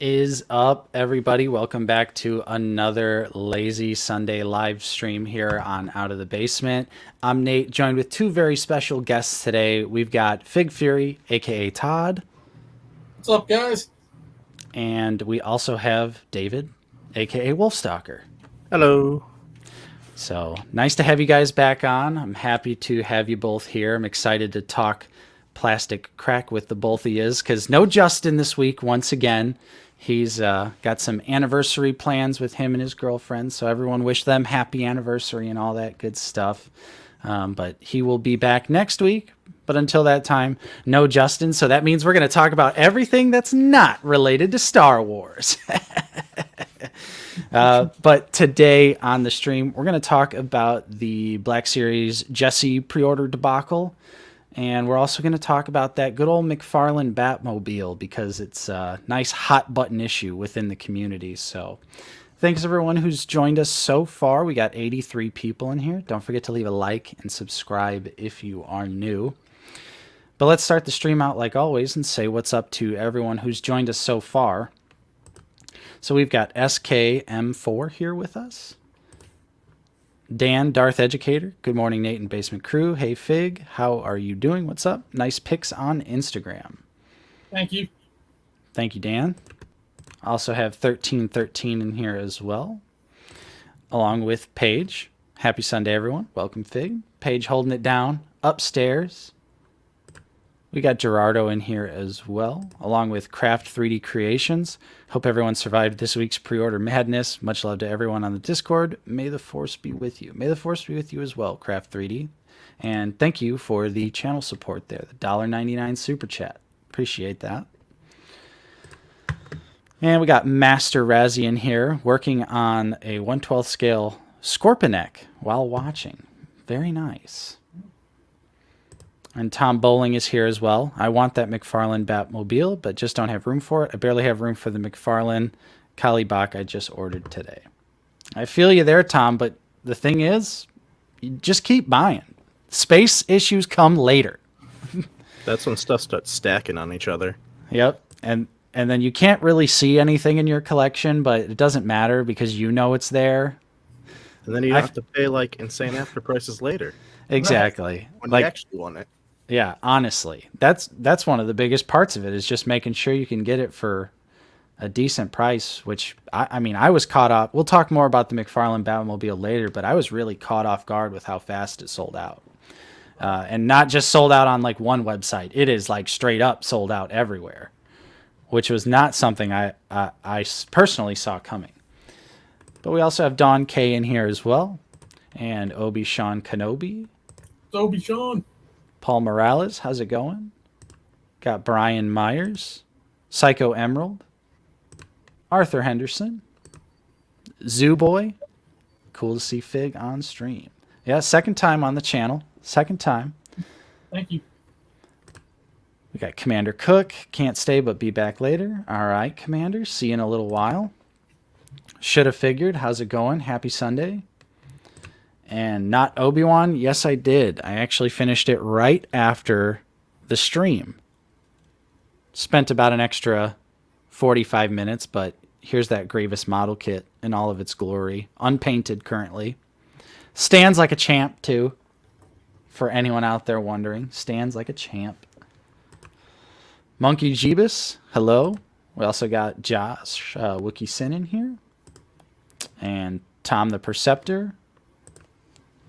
Is up, everybody? Welcome back to another Lazy Sunday live stream here on Out of the Basement. I'm Nate, joined with two very special guests today. We've got Fig Fury, aka Todd. What's up, guys? And we also have David, aka Wolfstalker. Hello. So nice to have you guys back on. I'm happy to have you both here. I'm excited to talk plastic crack with the both of yous because no Justin this week once again. He's got some anniversary plans with him and his girlfriend, so everyone wish them happy anniversary and all that good stuff. But he will be back next week. But until that time, no Justin. So that means we're going to talk about everything that's not related to Star Wars. But today on the stream, we're going to talk about the Black Series Jesse pre-order debacle. And we're also going to talk about that good old McFarlane Batmobile because it's a nice hot button issue within the community. So thanks everyone who's joined us so far. We got 83 people in here. Don't forget to leave a like and subscribe if you are new. But let's start the stream out like always and say what's up to everyone who's joined us so far. So we've got SKM4 here with us. Dan, Darth Educator. Good morning, Nate and Basement Crew. Hey, Fig. How are you doing? What's up? Nice pics on Instagram. Thank you. Thank you, Dan. Also have 1313 in here as well, along with Paige. Happy Sunday, everyone. Welcome, Fig. Paige holding it down upstairs. We got Gerardo in here as well, along with Craft 3D Creations. Hope everyone survived this week's pre-order madness. Much love to everyone on the Discord. May the Force be with you. May the Force be with you as well, Craft 3D. And thank you for the channel support there, the $1.99 Super Chat. Appreciate that. And we got Master Razzie in here, working on a 1/12 scale Scorpionic while watching. Very nice. And Tom Bowling is here as well. I want that McFarlane Batmobile, but just don't have room for it. I barely have room for the McFarlane Kalibak I just ordered today. I feel you there, Tom, but the thing is, you just keep buying. Space issues come later. That's when stuff starts stacking on each other. Yep. And then you can't really see anything in your collection, but it doesn't matter because you know it's there. And then you have to pay like insane after prices later. Exactly. When like, you actually want it. Yeah, honestly, that's one of the biggest parts of it is just making sure you can get it for a decent price, which I mean, I was caught up. We'll talk more about the McFarlane Batmobile later, but I was really caught off guard with how fast it sold out. And not just sold out on like one website. It is like straight up sold out everywhere, which was not something I personally saw coming. But we also have Don K in here as well, and Obi-Sean Kenobi. Obi-Sean. Paul Morales, how's it going? Got Brian Myers, Psycho Emerald, Arthur Henderson, Zoo Boy. Cool to see Fig on stream. Yeah, second time on the channel. Second time. Thank you. We got Commander Cook. Can't stay but be back later. All right, Commander. See you in a little while. Should have figured. How's it going? Happy Sunday. And not Obi-Wan? Yes, I did. I actually finished it right after the stream. Spent about an extra 45 minutes, but here's that Grievous model kit in all of its glory. Unpainted currently. Stands like a champ, too. For anyone out there wondering. Stands like a champ. Monkey Jeebus, hello. We also got Josh Wookie Sin in here. And Tom the Perceptor.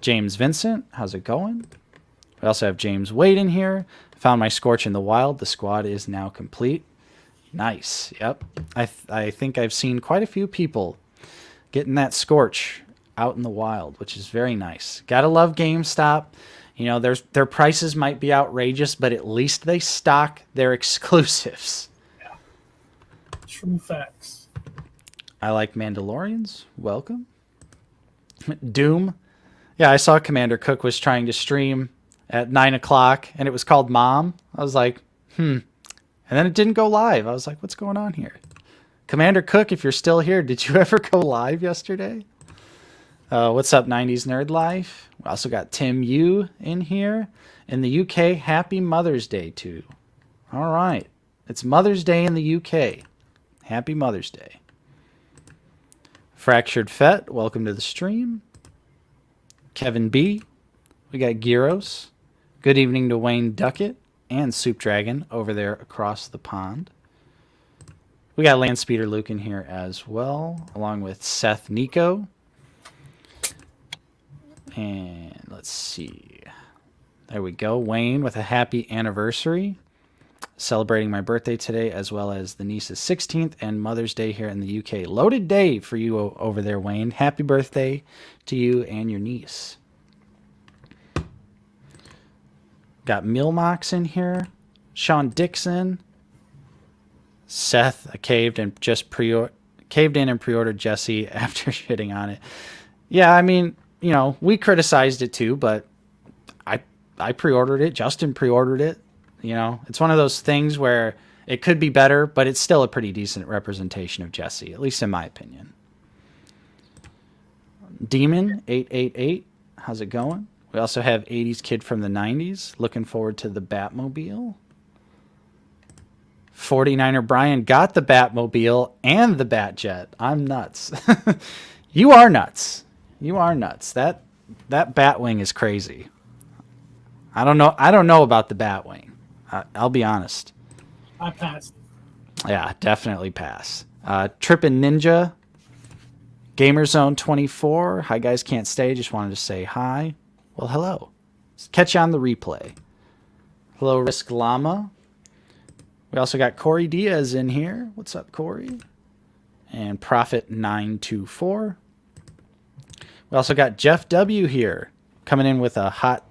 James Vincent, how's it going? We also have James Wade in here. Found my Scorch in the wild. The squad is now complete. Nice. Yep. I think I've seen quite a few people getting that Scorch out in the wild, which is very nice. Gotta love GameStop. You know, their prices might be outrageous, but at least they stock their exclusives. Yeah. True facts. I like Mandalorians. Welcome. Doom. Yeah, I saw Commander Cook was trying to stream at 9 o'clock, and it was called Mom. I was like, And then it didn't go live. I was like, what's going on here? Commander Cook, if you're still here, did you ever go live yesterday? What's up, 90s Nerd Life? We also got Tim Yu in here. In the UK, happy Mother's Day, too. All right. It's Mother's Day in the UK. Happy Mother's Day. Fractured Fett, welcome to the stream. Kevin B. We got Gyros. Good evening to Wayne Duckett and Soup Dragon over there across the pond. We got Landspeeder Luke in here as well, along with Seth Nico. And let's see. There we go. Wayne with a happy anniversary. Celebrating my birthday today, as well as the niece's 16th and Mother's Day here in the UK. Loaded day for you over there, Wayne. Happy birthday to you and your niece. Got Milmox in here. Sean Dixon. Seth caved in and pre-ordered Jesse after shitting on it. Yeah, I mean, you know, we criticized it too, but I pre-ordered it. Justin pre-ordered it. You know, it's one of those things where it could be better, but it's still a pretty decent representation of Jesse, at least in my opinion. Demon888, how's it going? We also have 80s Kid from the 90s. Looking forward to the Batmobile. 49er Brian got the Batmobile and the Batjet. I'm nuts. You are nuts. You are nuts. That Batwing is crazy. I don't know about the Batwing. I'll be honest. I passed. Yeah, definitely pass. Trippin' Ninja. GamerZone24. Hi guys, can't stay. Just wanted to say hi. Well, hello. Catch you on the replay. Hello, Risk Llama. We also got Corey Diaz in here. What's up, Corey? And Prophet924. We also got Jeff W. here, coming in with a hot,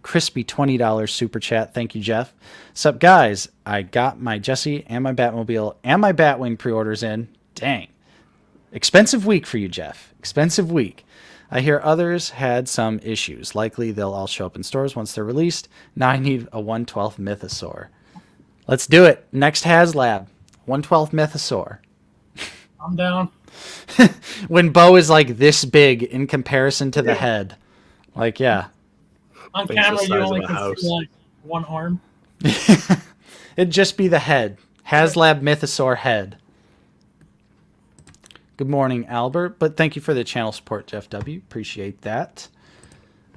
crispy $20 super chat. Thank you, Jeff. What's up, guys? I got my Jesse and my Batmobile and my Batwing pre-orders in. Dang. Expensive week for you, Jeff. Expensive week. I hear others had some issues. Likely they'll all show up in stores once they're released. Now I need a 1/12 Mythosaur. Let's do it. Next HasLab. 1/12 Mythosaur. I'm down. When Bo is like this big in comparison to the head. Like, yeah. On Things the camera, you size only of a can house. see like one arm. It'd just be the head. HasLab Mythosaur head. Good morning, Albert. But thank you for the channel support, Jeff W. Appreciate that.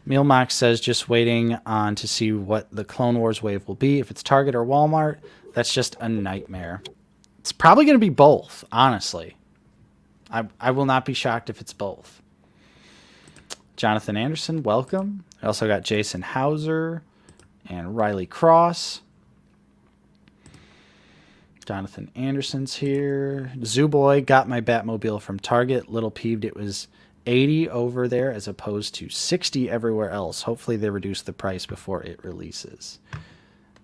Mealmox says just waiting on to see what the Clone Wars wave will be. If it's Target or Walmart, that's just a nightmare. It's probably going to be both, honestly. I will not be shocked if it's both. Jonathan Anderson, welcome. I also got Jason Hauser and Riley Cross. Jonathan Anderson's here. Zooboy got my Batmobile from Target. Little peeved it was $80 over there as opposed to $60 everywhere else. Hopefully they reduce the price before it releases.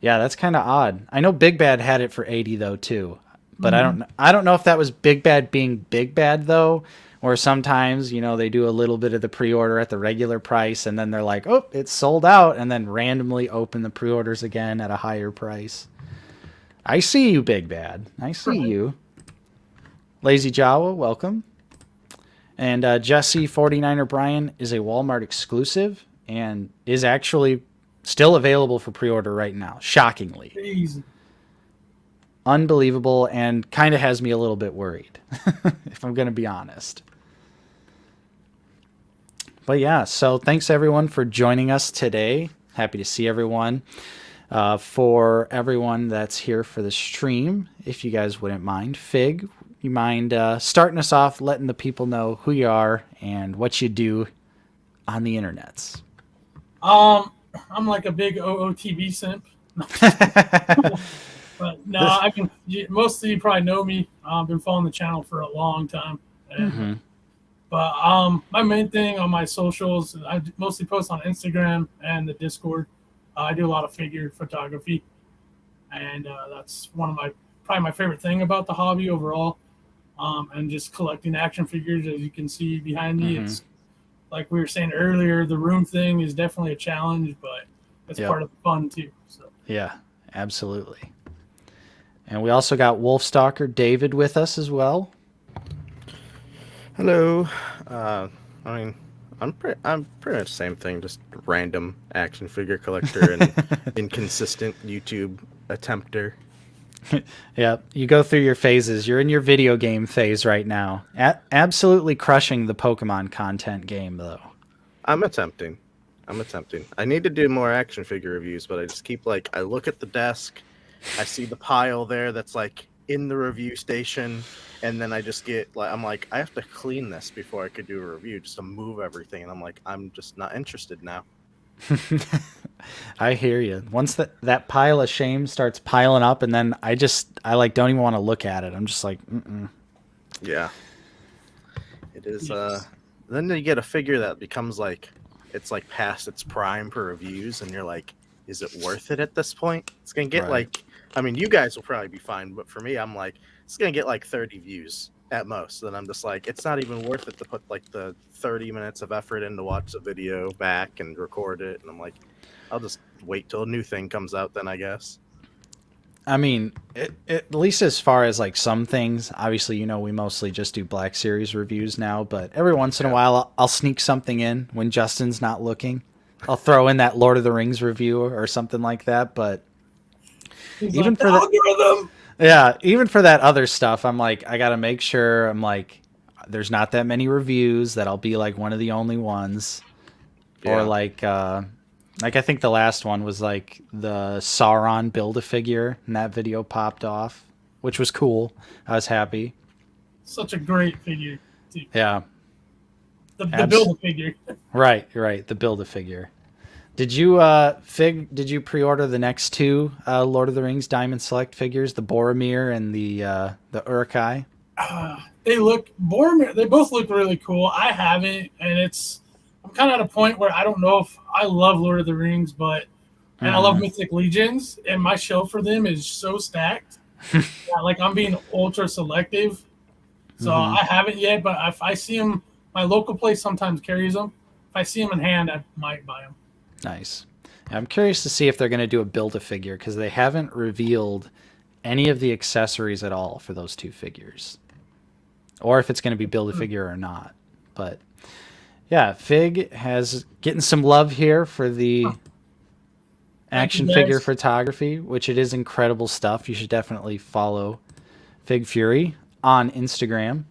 Yeah, that's kind of odd. I know Big Bad had it for $80 though too. But I don't know if that was Big Bad being Big Bad though, or sometimes, you know, they do a little bit of the pre-order at the regular price and then they're like, "Oh, it's sold out," and then randomly open the pre-orders again at a higher price. I see you, Big Bad. I see you. Lazy Jawa, welcome. And Jesse 49er Brian is a Walmart exclusive and is actually still available for pre-order right now. Shockingly. Jeez. Unbelievable, and kind of has me a little bit worried, if I'm going to be honest. But yeah, so thanks everyone for joining us today. Happy to see everyone. For everyone that's here for the stream, if you guys wouldn't mind, Fig, you mind starting us off, letting the people know who you are and what you do on the internets? I'm like a big OOTB simp. But no, most of you probably know me. I've been following the channel for a long time. And, But my main thing on my socials, I mostly post on Instagram and the Discord. I do a lot of figure photography, and that's one of probably my favorite thing about the hobby overall. And just collecting action figures, as you can see behind me. It's like we were saying earlier, the room thing is definitely a challenge, but it's part of the fun too. So yeah, absolutely. And we also got Wolfstalker David with us as well. Hello. I mean, I'm pretty much the same thing, just random action figure collector and inconsistent YouTube attempter. Yeah, you go through your phases. You're in your video game phase right now. Absolutely crushing the Pokemon content game, though. I'm attempting. I need to do more action figure reviews, but I just keep like I look at the desk, I see the pile there that's like in the review station, and then I just get like I'm like I have to clean this before I could do a review just to move everything, and I'm like I'm just not interested now. I hear you. Once that pile of shame starts piling up, and then I like don't even want to look at it. I'm just like, mm-mm. Yeah, it is. Yes. Then you get a figure that becomes like it's like past its prime for reviews, and you're like, is it worth it at this point? It's gonna get Right. like, I mean, you guys will probably be fine, but for me, I'm like, it's gonna get like 30 views at most. Then I'm just like, it's not even worth it to put like the 30 minutes of effort in to watch the video back and record it. And I'm like, I'll just wait till a new thing comes out then, I guess. I mean, at least as far as like some things, obviously, we mostly just do Black Series reviews now, but every once in a while I'll sneak something in when Justin's not looking. I'll throw in that Lord of the Rings review or something like that, but even like, for algorithm. even for that other stuff, I'm like, I got to make sure I'm like, there's not that many reviews that I'll be like one of the only ones. Yeah. Or like I think the last one was like the Sauron Build-A-Figure, and that video popped off, which was cool. I was happy. Such a great figure, too. Yeah. The Build-A-Figure. Right. The Build-A-Figure. Did you did you pre-order the next two Lord of the Rings Diamond Select figures, the Boromir and the Uruk-hai? They both look really cool. I haven't, and I'm kind of at a point where I don't know if I love Lord of the Rings, and I love Mythic Legions, and my shelf for them is so stacked. Like I'm being ultra selective, so I haven't yet. But if I see them, my local place sometimes carries them. If I see them in hand, I might buy them. Nice. I'm curious to see if they're going to do a Build-A-Figure because they haven't revealed any of the accessories at all for those two figures, or if it's going to be Build-A-Figure or not. But yeah, Fig has getting some love here for the action figure photography, which it is incredible stuff. You should definitely follow Fig Fury on Instagram.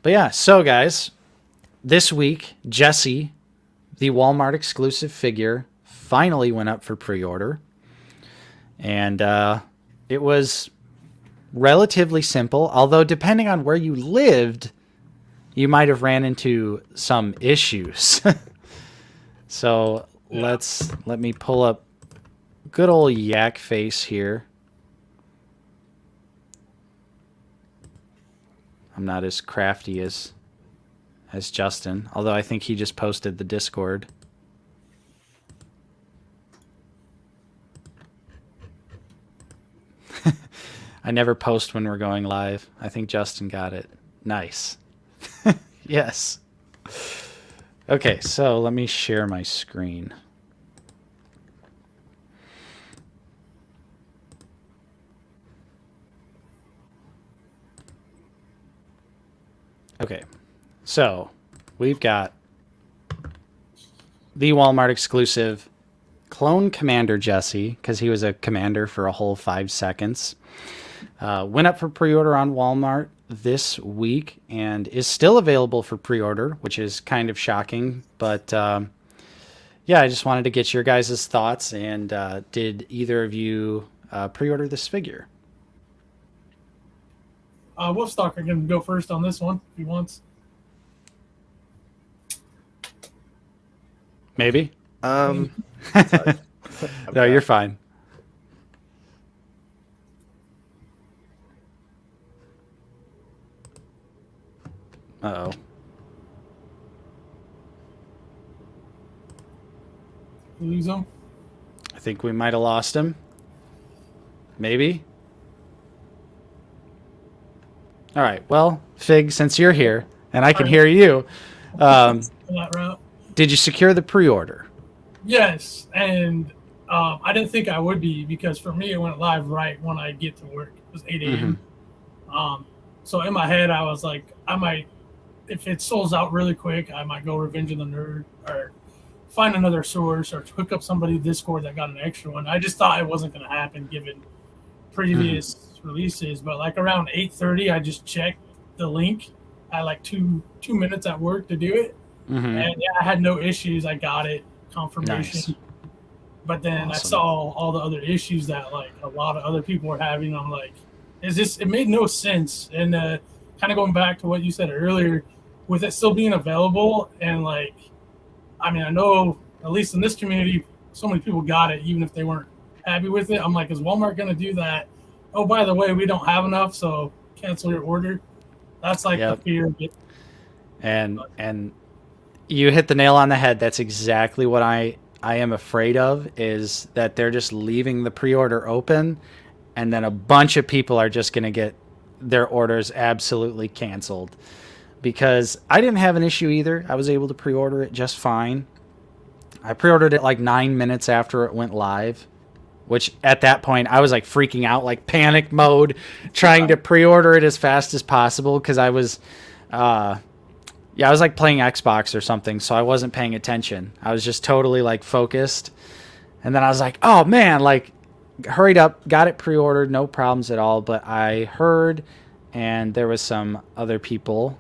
But yeah, so guys, this week, Jesse, the Walmart exclusive figure, finally went up for pre-order. And it was relatively simple, although depending on where you lived, you might have ran into some issues. So let me pull up good old Yak Face here. I'm not as crafty as Justin, although I think he just posted the Discord. I never post when we're going live. I think Justin got it. Nice. Yes. Okay, so let me share my screen. Okay, so we've got the Walmart exclusive Clone Commander Jesse, because he was a commander for a whole 5 seconds. Went up for pre-order on Walmart this week and is still available for pre-order, which is kind of shocking. But yeah, I just wanted to get your guys' thoughts. And did either of you pre-order this figure? Wolfstalker can go first on this one if he wants. Maybe. Sorry. No, you're fine. Uh-oh. Lose him. I think we might have lost him. Maybe. All right. Well, Fig, since you're here and I can hear you, That route. did you secure the pre-order? Yes, and I didn't think I would be because for me it went live right when I get to work. It was 8 a.m. So in my head I was like, I might, if it sells out really quick, I might go Revenge of the Nerd or find another source or hook up somebody Discord that got an extra one. I just thought it wasn't going to happen given previous releases, but like around 8:30, I just checked the link. I had like two minutes at work to do it, and yeah, I had no issues. I got it, confirmation. Nice. But then I Awesome. saw all the other issues that like a lot of other people were having. I'm like, it made no sense. And kind of going back to what you said earlier, with it still being available, and like, I mean, I know at least in this community, so many people got it, even if they weren't happy with it. I'm like, is Walmart going to do that? Oh, by the way, we don't have enough, so cancel your order. That's like the fear of it. And you hit the nail on the head. That's exactly what I am afraid of, is that they're just leaving the pre-order open, and then a bunch of people are just going to get their orders absolutely canceled. Because I didn't have an issue either. I was able to pre-order it just fine. I pre-ordered it like 9 minutes after it went live, which at that point I was like freaking out, like panic mode, trying to pre-order it as fast as possible because I was I was like playing Xbox or something, so I wasn't paying attention. I was just totally like focused. And then I was like, oh man, like hurried up, got it pre-ordered, no problems at all. But I heard, and there was some other people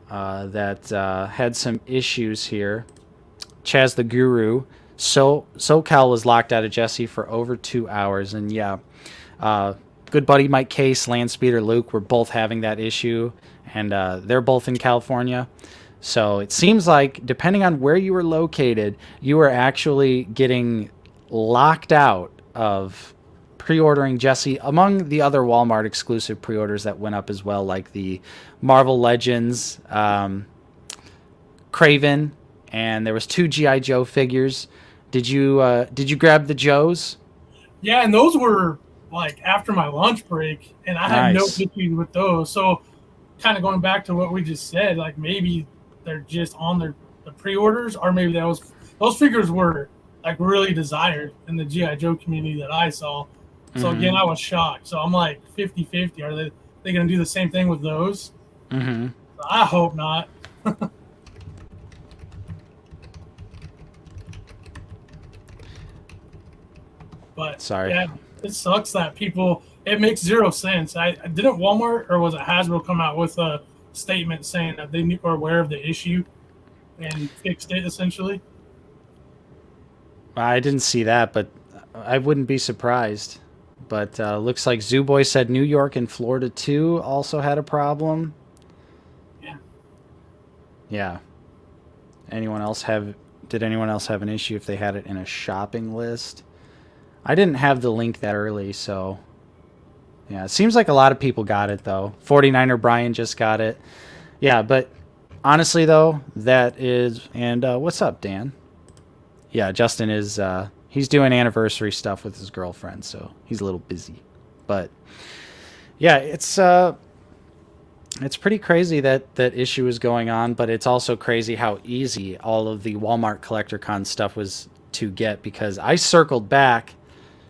that had some issues here. Chaz the Guru. SoCal was locked out of Jesse for over 2 hours. And yeah, good buddy Mike Case, Landspeeder Luke were both having that issue. And they're both in California. So it seems like, depending on where you were located, you were actually getting locked out of pre-ordering Jesse, among the other Walmart exclusive pre-orders that went up as well, like the Marvel Legends, Kraven, and there was 2 G.I. Joe figures. Did you grab the Joes? Yeah, and those were like after my lunch break, and I had no issues with those. So kind of going back to what we just said, like maybe they're just on the pre-orders, or maybe those figures were like really desired in the G.I. Joe community that I saw. So again, I was shocked. So I'm like 50-50. Are they going to do the same thing with those? I hope not. But sorry, yeah, it sucks that people. It makes zero sense. I didn't Walmart or was it Hasbro come out with a statement saying that they were aware of the issue and fixed it essentially? I didn't see that, but I wouldn't be surprised. But looks like Zooboy said New York and Florida too also had a problem. Yeah. Did anyone else have an issue if they had it in a shopping list? I didn't have the link that early, so yeah, it seems like a lot of people got it though. 49er Brian just got it. Yeah, but honestly though, that is, and what's up, Dan? Yeah, Justin is he's doing anniversary stuff with his girlfriend, so he's a little busy. But yeah, it's pretty crazy that issue is going on, but it's also crazy how easy all of the Walmart CollectorCon stuff was to get, because I circled back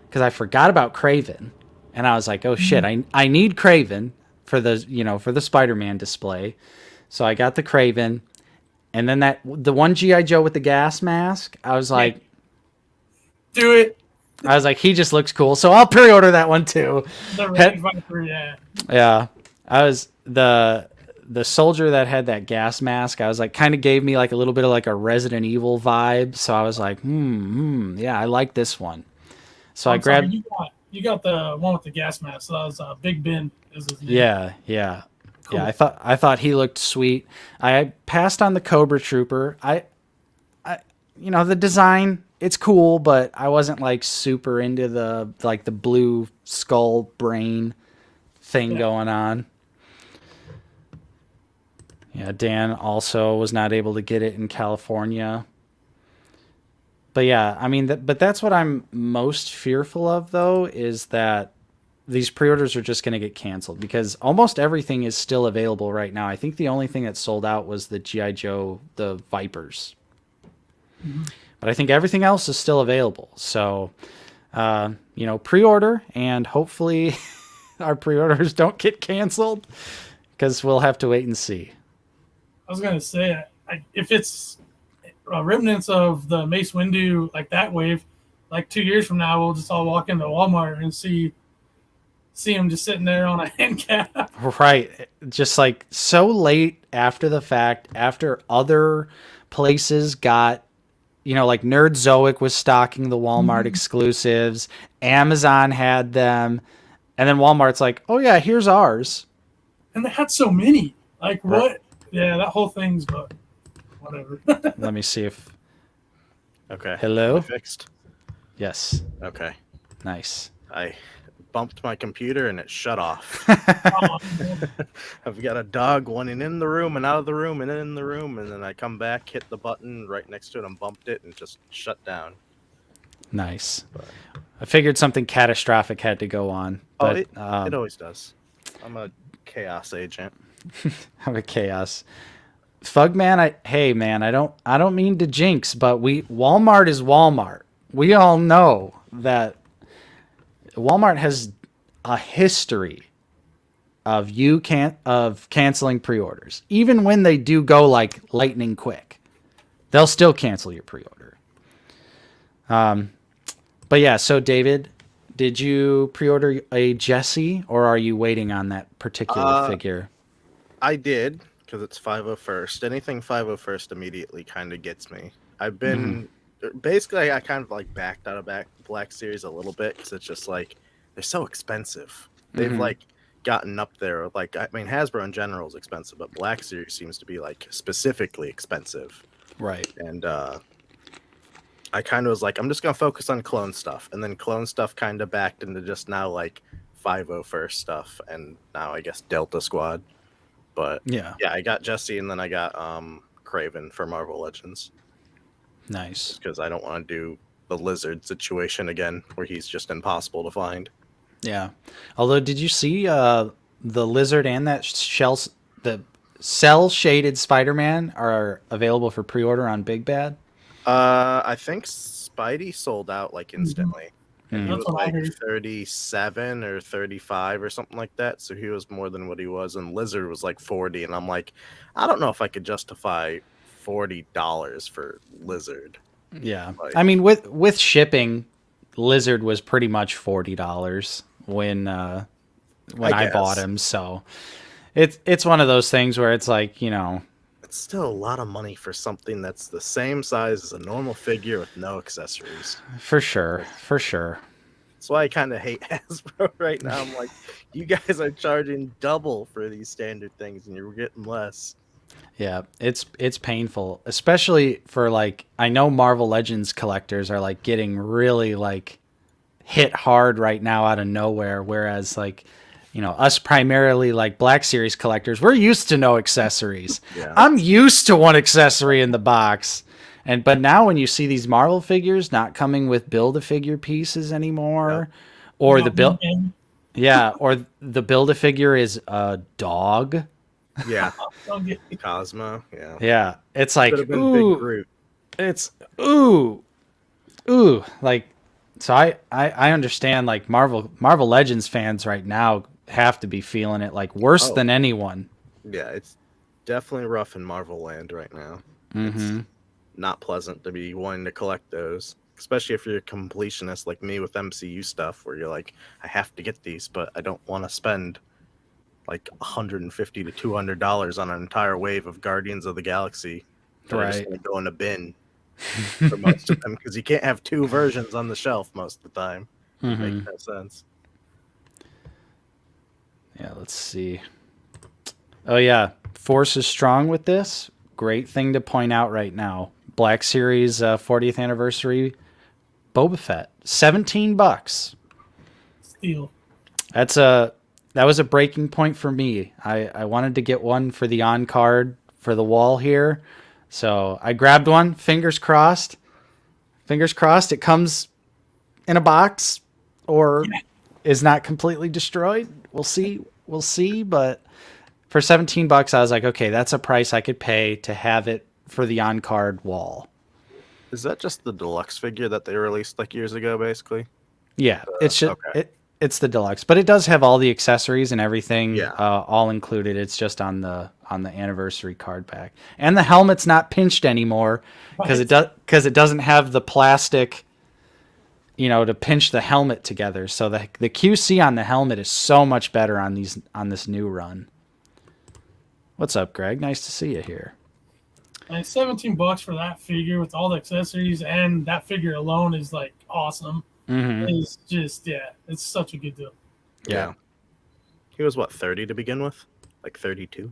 because I forgot about Kraven, and I was like, oh shit, I need Kraven for the Spider-Man display. So I got the Kraven, and then the one G.I. Joe with the gas mask, I was like, do it. I was like, he just looks cool, so I'll pre-order that one too. The Red Viper, yeah. Yeah. I was the soldier that had that gas mask, I was like, kind of gave me like a little bit of like a Resident Evil vibe. So I was like, yeah, I like this one. So I grabbed. Sorry, you got the one with the gas mask. So that was Big Ben is his name. Yeah. Cool. Yeah, I thought he looked sweet. I passed on the Cobra Trooper. I the design, it's cool, but I wasn't like super into the blue skull brain thing going on. Yeah, Dan also was not able to get it in California. But yeah, I mean, but that's what I'm most fearful of, though, is that these pre-orders are just going to get canceled, because almost everything is still available right now. I think the only thing that sold out was the G.I. Joe, the Vipers. But I think everything else is still available. So, pre-order, and hopefully our pre-orders don't get canceled, because we'll have to wait and see. I was going to say, if it's remnants of the Mace Windu, like that wave, like 2 years from now, we'll just all walk into Walmart and see see him just sitting there on a hand cap. Right. Just like so late after the fact, after other places got, like Nerdzoic was stocking the Walmart exclusives, Amazon had them, and then Walmart's like, oh yeah, here's ours. And they had so many. Like, what? Yeah, that whole thing's, but whatever. Let me see if. Okay. Hello? Am I fixed? Yes. Okay. Nice. I bumped my computer and it shut off. Oh, I've got a dog running in the room and out of the room and in the room, and then I come back, hit the button right next to it and bumped it and just shut down. Nice. I figured something catastrophic had to go on. But, it always does. I'm a chaos agent. I'm a chaos. Fugman, hey man, I don't mean to jinx, but Walmart is Walmart. We all know that Walmart has a history of canceling pre-orders. Even when they do go like lightning quick, they'll still cancel your pre-order. But yeah, so David, did you pre-order a Jesse, or are you waiting on that particular figure? I did, because it's 501st. Anything 501st immediately kind of gets me. I've been basically, I kind of like backed out of Black Series a little bit because it's just like they're so expensive. They've like gotten up there. Like, I mean, Hasbro in general is expensive, but Black Series seems to be like specifically expensive. Right. And I kind of was like, I'm just gonna focus on clone stuff, and then clone stuff kind of backed into just now like 501st stuff, and now I guess Delta Squad. But yeah, I got Jesse, and then I got Kraven for Marvel Legends. Nice. Because I don't want to do the lizard situation again, where he's just impossible to find. Yeah. Although, did you see the lizard and that the cell shaded Spider-Man are available for pre-order on Big Bad? I think Spidey sold out like instantly. And he That's was what I like heard. 37 or 35 or something like that. So he was more than what he was. And Lizard was like 40. And I'm like, I don't know if I could justify $40 for Lizard. Yeah. Like, I mean, with shipping, Lizard was pretty much $40 when I bought him. So it's one of those things where it's like, it's still a lot of money for something that's the same size as a normal figure with no accessories. For sure. That's why I kind of hate Hasbro right now. I'm like, you guys are charging double for these standard things, and you're getting less. Yeah, it's painful, especially for like, I know Marvel Legends collectors are like getting really like hit hard right now out of nowhere, whereas like, us primarily like Black Series collectors, we're used to no accessories. Yeah. I'm used to one accessory in the box. But now when you see these Marvel figures not coming with Build-A-Figure pieces anymore, or the Build-A-Figure is a dog. Yeah. Cosmo. Yeah. Yeah. It's like, Could have been ooh, Big Groot. it's like, so I understand like Marvel Legends fans right now have to be feeling it like worse than anyone. Yeah, it's definitely rough in Marvel land right now. It's not pleasant to be wanting to collect those, especially if you're a completionist like me with MCU stuff, where you're like, I have to get these, but I don't want to spend like $150 to $200 on an entire wave of Guardians of the Galaxy. They're just going to go in a bin for most of them, because you can't have two versions on the shelf most of the time. It makes no sense. Yeah, let's see. Oh yeah, Force is strong with this. Great thing to point out right now. Black Series 40th anniversary Boba Fett, $17. Steal. That was a breaking point for me. I wanted to get one for the on card for the wall here, so I grabbed one. Fingers crossed. It comes in a box or is not completely destroyed. We'll see. But for $17, I was like, okay, that's a price I could pay to have it for the on card wall. Is that just the deluxe figure that they released like years ago, basically? Yeah, it's just it's the deluxe, but it does have all the accessories and everything, all included. It's just on the anniversary card pack, and the helmet's not pinched anymore because it doesn't have the plastic to pinch the helmet together. So the QC on the helmet is so much better on this new run. What's up, Greg? Nice to see you here. And $17 for that figure with all the accessories, and that figure alone is like awesome. It's just it's such a good deal. Yeah. He was what, 30 to begin with? Like 32?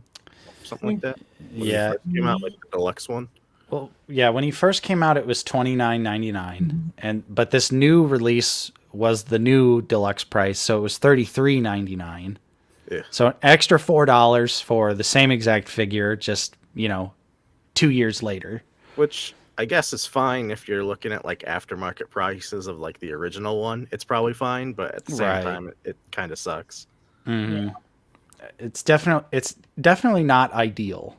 Something like that? When Yeah. he first came out, like the deluxe one. Well, yeah, when he first came out, it was $29.99, but this new release was the new deluxe price, so it was $33.99. Yeah. So an extra $4 for the same exact figure, just 2 years later. Which I guess is fine if you're looking at like aftermarket prices of like the original one. It's probably fine, but at the same time, it kind of sucks. Mm-hmm. It's definitely not ideal.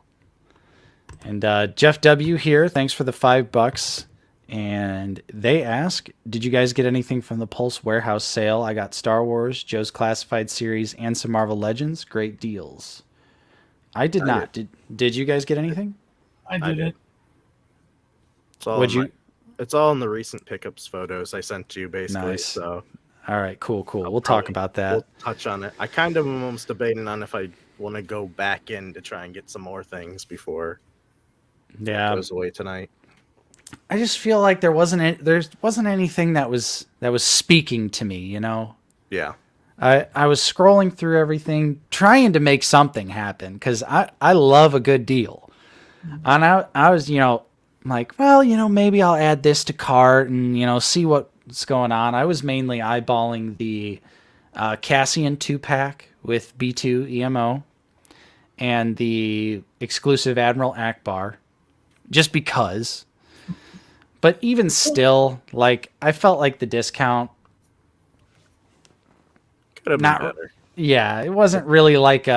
And Jeff W here, thanks for the $5. And they ask, did you guys get anything from the Pulse Warehouse sale? I got Star Wars, Joe's Classified Series, and some Marvel Legends. Great deals. I did not. Did you guys get anything? I did. It's all in the recent pickups photos I sent you, basically. Nice. So, all right, cool. We'll talk about that. We'll touch on it. I kind of am almost debating on if I want to go back in to try and get some more things before it goes away tonight. I just feel like there wasn't anything that was speaking to me, Yeah. I was scrolling through everything, trying to make something happen because I love a good deal, and I was like, well, maybe I'll add this to cart and see what's going on. I was mainly eyeballing the Cassian 2-pack with B2 EMO and the exclusive Admiral Akbar, just because. But even still, like, I felt like the discount could have been better. Yeah, it wasn't really like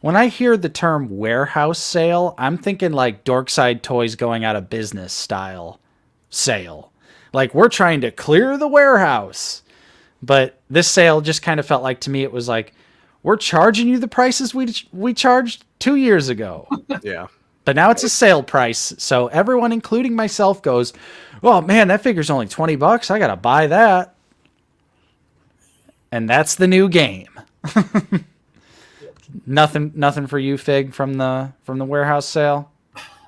when I hear the term warehouse sale, I'm thinking like Dorkside Toys going out of business style sale. Like, we're trying to clear the warehouse. But this sale just kind of felt like, to me, it was like, we're charging you the prices we charged 2 years ago. Yeah. But now it's a sale price, so everyone, including myself, goes, "Oh man, that figure's only $20. I gotta buy that." And that's the new game. Nothing for you, Fig, from the warehouse sale.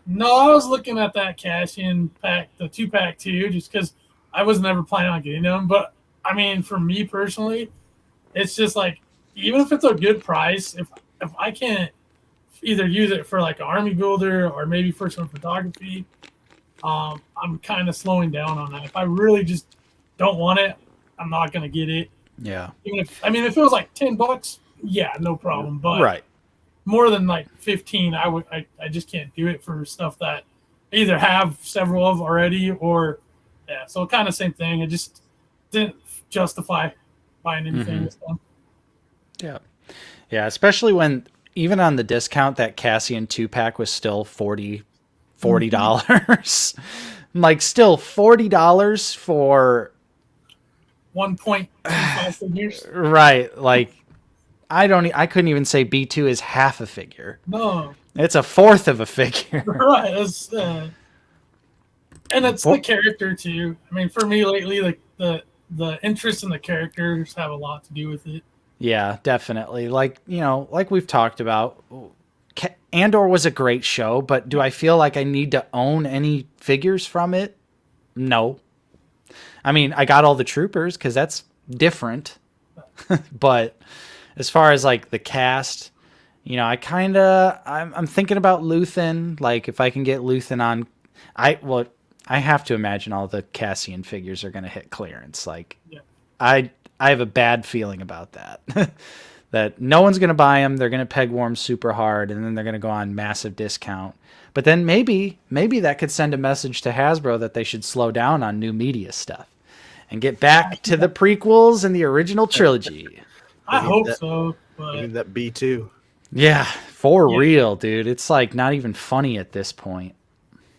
No, I was looking at that Cassian pack, the 2-pack too, just because I was never planning on getting them. But I mean, for me personally, it's just like, even if it's a good price, if I can't either use it for like an army builder or maybe for some photography, I'm kind of slowing down on that. If I really just don't want it, I'm not gonna get it. Yeah. Even if it was like $10, yeah, no problem. But right, more than like 15, I just can't do it for stuff that I either have several of already or so kind of same thing. It just didn't justify buying anything this time. Yeah, especially when even on the discount, that Cassian 2-pack was still $40. Like, still $40 for 1.25 figures. Right. Like, I couldn't even say B2 is half a figure. No. It's a fourth of a figure. Right. And it's the character too. I mean, for me lately, like the interest in the characters have a lot to do with it. Yeah, definitely. Like, like we've talked about, Andor was a great show, but do I feel like I need to own any figures from it? No. I mean, I got all the troopers because that's different. But as far as like the cast, I'm thinking about Luthen. Like, if I can get Luthen on, I have to imagine all the Cassian figures are going to hit clearance. Like, I have a bad feeling about that. That no one's going to buy them. They're going to peg warm super hard, and then they're going to go on massive discount. But then maybe that could send a message to Hasbro that they should slow down on new media stuff and get back to the prequels and the original trilogy. I hope so. But I need that B2. Yeah, for real, dude. It's like not even funny at this point.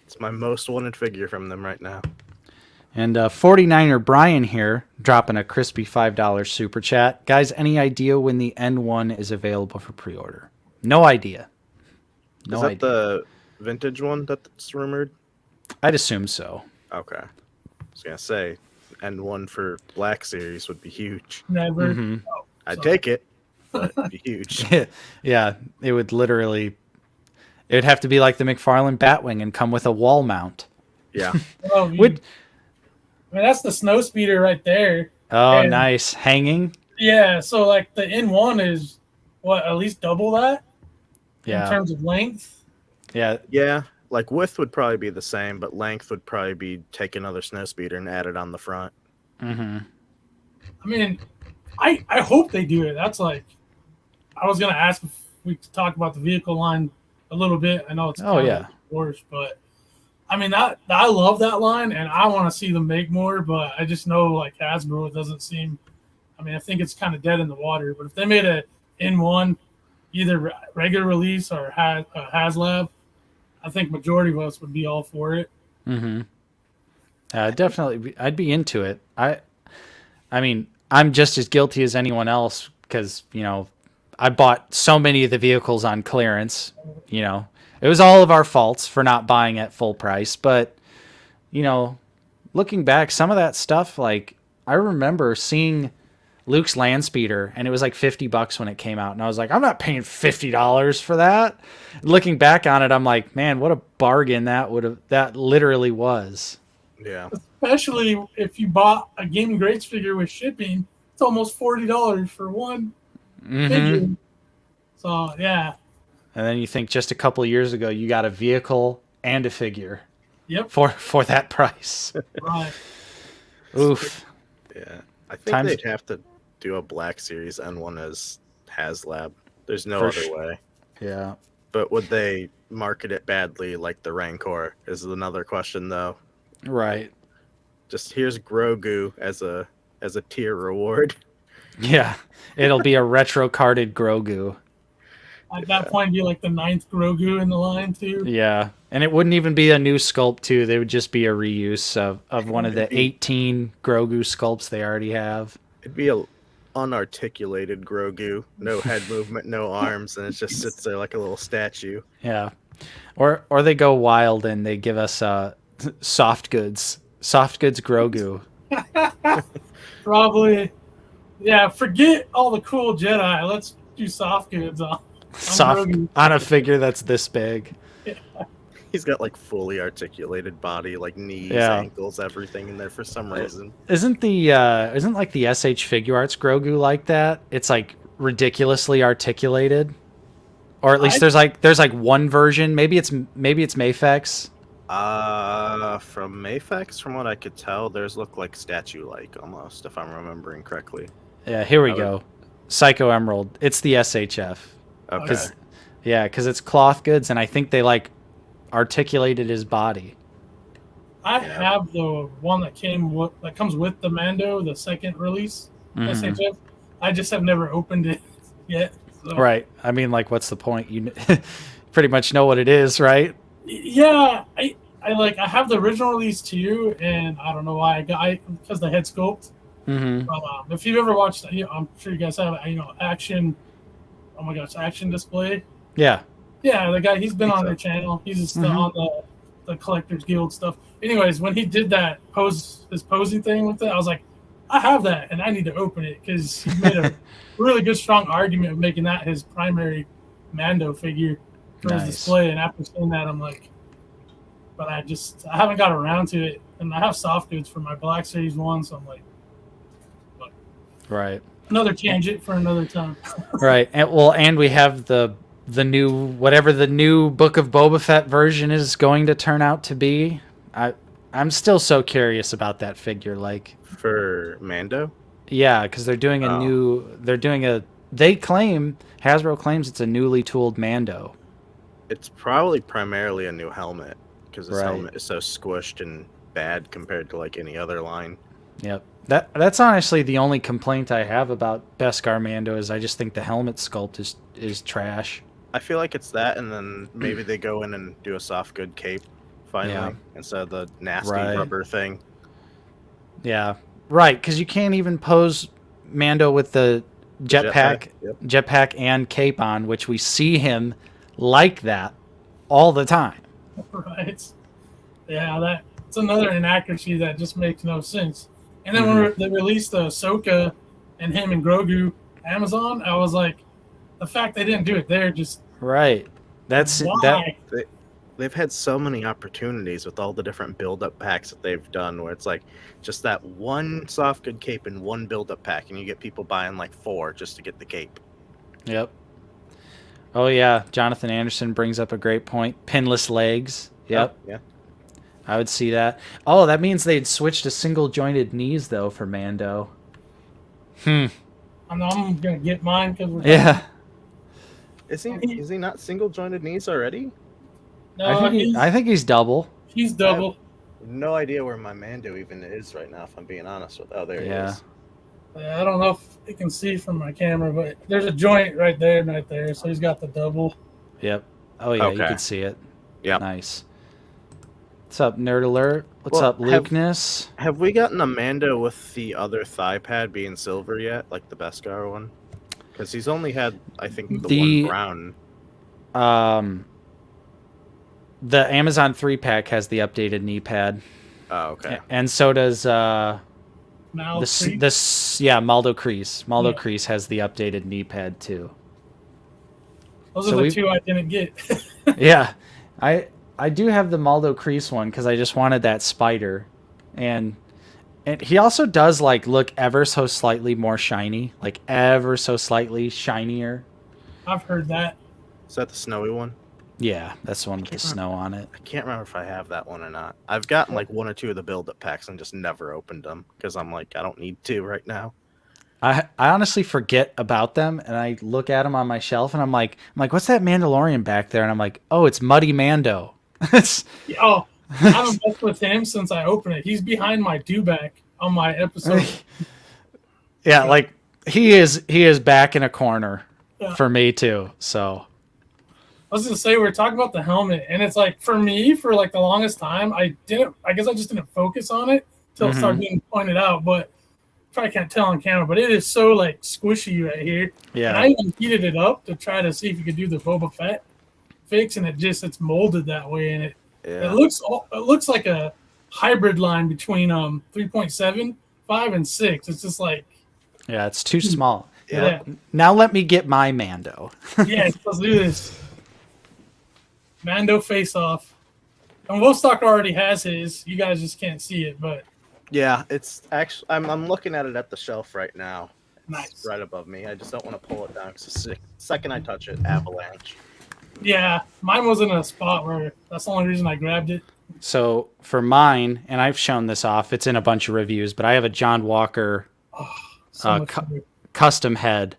It's my most wanted figure from them right now. And 49er Brian here, dropping a crispy $5 super chat. Guys, any idea when the N1 is available for pre-order? No idea. Is that the vintage one that's rumored? I'd assume so. Okay. I was going to say, and one for Black Series would be huge. Never. Mm-hmm. Oh, I'd sorry. take it, but it'd be huge. Yeah, it would literally. It would have to be like the McFarlane Batwing and come with a wall mount. Yeah. Oh, Would I mean, that's the snow speeder right there. oh And- nice hanging. Yeah, so like the N1 is what, at least double that in Yeah, terms of length. yeah, Yeah. Like width would probably be the same, but length would probably be take another snow speeder and add it on the front. mm-hmm. I mean, I hope they do it. That's like, I was gonna ask if we could talk about the vehicle line a little bit. I know it's Oh, yeah. worse, but I mean that I love that line and I want to see them make more. But I just know like Hasbro, it doesn't seem. I mean, I think it's kind of dead in the water. But if they made a N1, either regular release or HasLab, I think majority of us would be all for it. Mm-hmm. Definitely, I'd be into it. I mean, I'm just as guilty as anyone else because I bought so many of the vehicles on clearance. It was all of our faults for not buying at full price. But looking back, some of that stuff, like I remember seeing Luke's land speeder, and it was like $50 when it came out, and I was like, I'm not paying $50 for that. Looking back on it, I'm like, man, what a bargain that literally was. Yeah. Especially if you bought a Gaming Greats figure with shipping, it's almost $40 for one figure. So yeah. And then you think just a couple of years ago, you got a vehicle and a figure. Yep. For that price. Right. Oof. Yeah. I think they'd have to do a Black Series N1 as HasLab. There's no other way. Yeah. But would they market it badly like the Rancor is another question though. Right. Just here's Grogu as a tier reward. Yeah. It'll be a retro carded Grogu. At that point, it'd be like the 9th Grogu in the line too. Yeah. And it wouldn't even be a new sculpt too. They would just be a reuse of one of the 18 Grogu sculpts they already have. It'd be a unarticulated Grogu, no head movement, no arms, and it just sits there like a little statue. Yeah. Or they go wild and they give us soft goods Grogu. Probably. Yeah, forget all the cool Jedi. Let's do soft goods on Grogu. On a figure that's this big. He's got like fully articulated body, like knees, Yeah. ankles, everything in there for some reason. Isn't like the SH Figure Arts Grogu like that? It's like ridiculously articulated. Or at least there's like one version. Maybe it's Mafex. From Mafex, from what I could tell, theirs look like statue-like almost, if I'm remembering correctly. Yeah, here we go. Psycho Emerald. It's the SHF. Okay. Because it's cloth goods, and I think they like articulated his body. I have the one that comes with the Mando, the second release, SHF. I just have never opened it yet. So. Right. I mean, like, what's the point? You pretty much know what it is, right? Yeah, I have the original release too, and I don't know why because the head sculpt. Mm-hmm. But if you've ever watched, I'm sure you guys have, Action. Oh my gosh, Action Display. Yeah. Yeah, the guy, he's been on their channel. He's just on the Collectors Guild stuff. Anyways, when he did that his posing thing with it, I was like, I have that, and I need to open it because he made a really good, strong argument of making that his primary Mando figure for his display. And after seeing that, I'm like, but I haven't got around to it, and I have soft goods for my Black Series 1, so I'm like, right. Another tangent for another time. Right. And we have the new, whatever the new Book of Boba Fett version is going to turn out to be. I'm still so curious about that figure. Like for Mando? Yeah, because they're doing Hasbro claims it's a newly tooled Mando. It's probably primarily a new helmet because this helmet is so squished and bad compared to like any other line. Yep. That's honestly the only complaint I have about Beskar Mando is I just think the helmet sculpt is trash. I feel like it's that, and then maybe they go in and do a soft good cape finally instead of the nasty rubber thing. Yeah, right. Because you can't even pose Mando with the jetpack and cape on, which we see him like that all the time. Right. Yeah, it's another inaccuracy that just makes no sense. And then when they released Ahsoka and him and Grogu Amazon, I was like, the fact they didn't do it there just Right. That's that. why? They've had so many opportunities with all the different build-up packs that they've done, where it's like just that one soft good cape in one build-up pack, and you get people buying like 4 just to get the cape. Yep. Oh yeah, Jonathan Anderson brings up a great point. Pinless legs. Yep. Oh, yeah. I would see that. Oh, that means they'd switch to single jointed knees though for Mando. I'm gonna get mine because we're Yeah. Is he not single jointed knees already? No, I think he's double. he's double. No idea where my Mando even is right now, if I'm being honest with. Oh, there he is. I don't know if you can see from my camera, but there's a joint right there. So he's got the double. Yep. Oh yeah, you Okay. can see it. Yeah. Nice. What's up, Nerd Alert? What's Well, up, Lukeness? Have we gotten a Mando with the other thigh pad being silver yet, like the Beskar one? Because he's only had, I think, the one brown. The Amazon 3-pack has the updated knee pad. Oh, okay. And so does Maldo Maldo Kreese. Maldo Kreese has the updated knee pad too. Those are the 2 I didn't get. Yeah. I do have the Maldo Kreese one because I just wanted that spider. And he also does like look ever so slightly more shiny. Like ever so slightly shinier. I've heard that. Is that the snowy one? Yeah, that's the one with the snow on it. I can't remember if I have that one or not. I've gotten like 1 or 2 of the build-up packs and just never opened them because I'm like, I don't need to right now. I honestly forget about them, and I look at them on my shelf, and I'm like, what's that Mandalorian back there? And I'm like, oh, it's Muddy Mando. I haven't messed with him since I opened it. He's behind my do-back on my episode. Yeah, like he is back in a corner for me too. So I was gonna say we were talking about the helmet, and it's like for me, for like the longest time, I guess I just didn't focus on it till it started being pointed out. But probably can't tell on camera, but it is so like squishy right here. Yeah. And I even heated it up to try to see if you could do the Boba Fett fix, and it's molded that way, and it looks like a hybrid line between 3.7, 5, and 6. It's just like it's too small. Yeah. Now let me get my Mando. Let's do this. Mando face off. And Wolfstalker already has his. You guys just can't see it, but yeah, it's actually I'm looking at it at the shelf right now. It's nice. right above me. I just don't want to pull it down because the second I touch it, avalanche. Yeah, mine was in a spot where that's the only reason I grabbed it. So for mine, and I've shown this off, it's in a bunch of reviews, but I have a John Walker custom head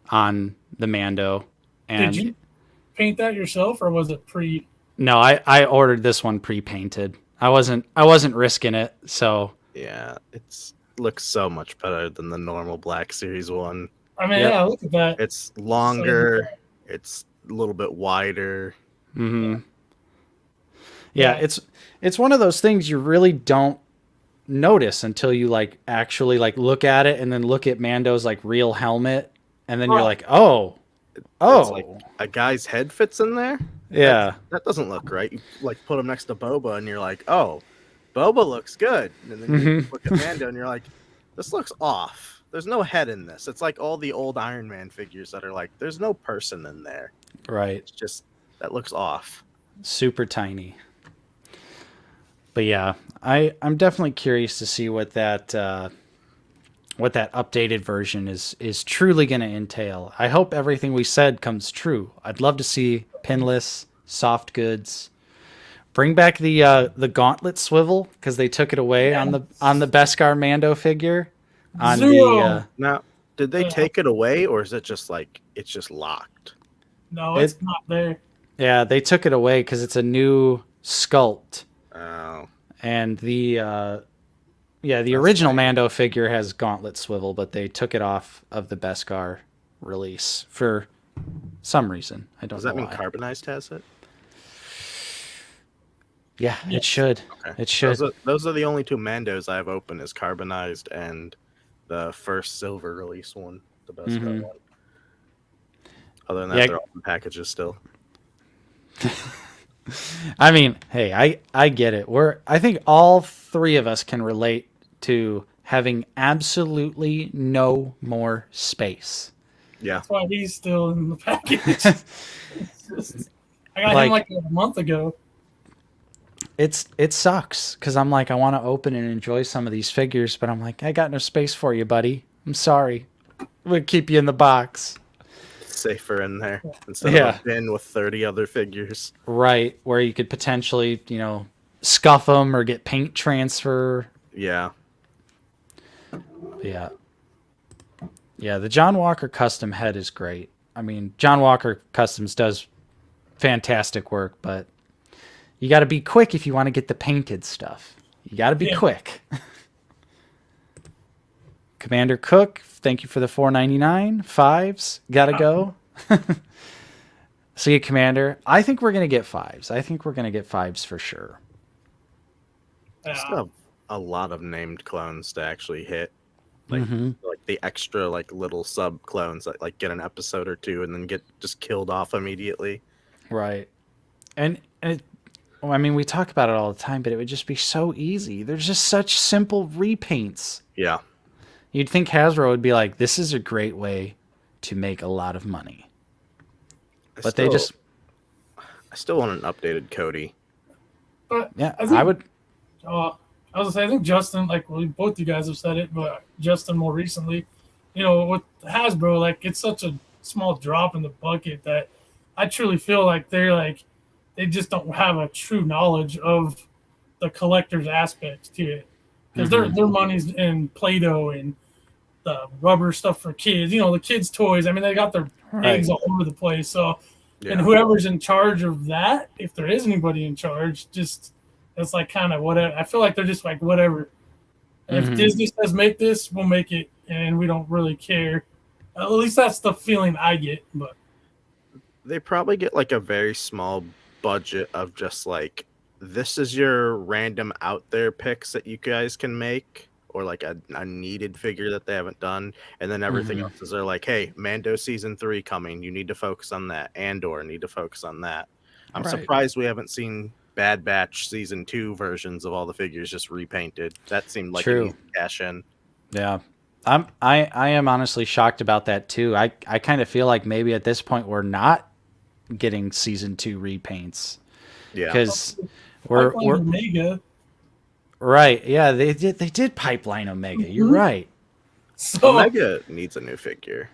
on the Mando. And did you paint that yourself, or was it pre? No, I ordered this one pre-painted. I wasn't risking it, so yeah, it looks so much better than the normal Black Series one. I mean, yeah, look at that. It's longer. It's a little bit wider. Yeah, it's one of those things you really don't notice until you like actually like look at it and then look at Mando's like real helmet, and then you're like, oh, It's like a guy's head fits in there. Yeah, that doesn't look right. You like put him next to Boba, and you're like, oh, Boba looks good. And then you look at Mando, and you're like, this looks off. There's no head in this. It's like all the old Iron Man figures that are like, there's no person in there. Right. It's just that looks off. Super tiny. But yeah, I'm definitely curious to see what that updated version is truly going to entail. I hope everything we said comes true. I'd love to see pinless, soft goods. Bring back the gauntlet swivel because they took it away on the Beskar Mando figure. Now, did they take it away, or is it just like it's just locked? No, it's not there. Yeah, they took it away because it's a new sculpt. Oh. And the original Mando figure has gauntlet swivel, but they took it off of the Beskar release for some reason. I don't know. Does that mean why. Carbonized has it? Yeah, it should. Okay. It should. Those are the only 2 Mandos I have open, is Carbonized and the first silver release one, the Beskar one. Other than that, they're all in packages still. I mean, hey, I get it. I think all 3 of us can relate to having absolutely no more space. Yeah. That's why he's still in the package. It's just- I got him like a month ago. It sucks because I'm like, I want to open and enjoy some of these figures, but I'm like, I got no space for you, buddy. I'm sorry. We'll keep you in the box. Safer in there instead Yeah. of a bin with 30 other figures. Right, where you could potentially, scuff them or get paint transfer. Yeah. Yeah. Yeah, the John Walker custom head is great. I mean, John Walker Customs does fantastic work, but you got to be quick if you want to get the painted stuff. You got to be quick. Commander Cook, thank you for the $4.99. Fives, gotta go. See you, Commander. I think we're gonna get fives. I think we're gonna get fives for sure. Still have a lot of named clones to actually hit. Like the extra like little sub clones that like get an episode or two and then get just killed off immediately. Right. And I mean, we talk about it all the time, but it would just be so easy. There's just such simple repaints. Yeah. You'd think Hasbro would be like, this is a great way to make a lot of money. But I still want an updated Cody. But yeah, I would. I was gonna say, I think Justin, like both you guys have said it, but Justin more recently, with Hasbro, like it's such a small drop in the bucket that I truly feel like they just don't have a true knowledge of the collector's aspects to it, because their money's in Play-Doh and the rubber stuff for kids, the kids' toys. I mean, they got their eggs all over the place. So, and whoever's in charge of that, if there is anybody in charge, just it's like kind of whatever. I feel like they're just like whatever. If Disney says make this, we'll make it, and we don't really care. At least that's the feeling I get. But they probably get like a very small budget of just like, this is your random out there picks that you guys can make, or like a needed figure that they haven't done, and then everything else is they're like, hey, Mando season 3 coming, you need to focus on that. Andor need to focus on that. I'm surprised we haven't seen Bad Batch season 2 versions of all the figures just repainted. That seemed like an easy cash in. Yeah. I am honestly shocked about that too. I kind of feel like maybe at this point we're not getting season 2 repaints. Yeah. Because we're Omega. Right. Yeah, they did pipeline Omega. You're right. So Omega needs a new figure.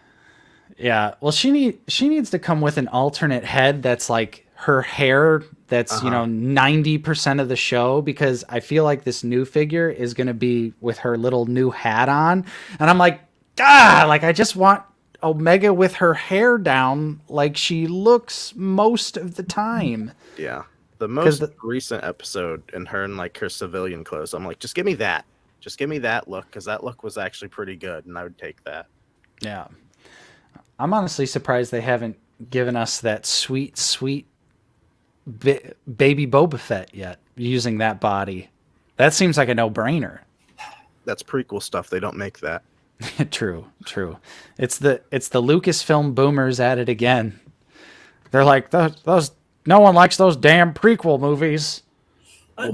Yeah. Well, she needs to come with an alternate head that's like her hair that's, 90% of the show, because I feel like this new figure is going to be with her little new hat on. And I'm like, like I just want Omega with her hair down like she looks most of the time. Yeah. The most recent episode and her in like her civilian clothes, I'm like, just give me that. Just give me that look, because that look was actually pretty good, and I would take that. Yeah. I'm honestly surprised they haven't given us that sweet, sweet baby Boba Fett yet, using that body. That seems like a no-brainer. That's prequel stuff. They don't make that. True. It's the Lucasfilm boomers at it again. They're like, those no one likes those damn prequel movies.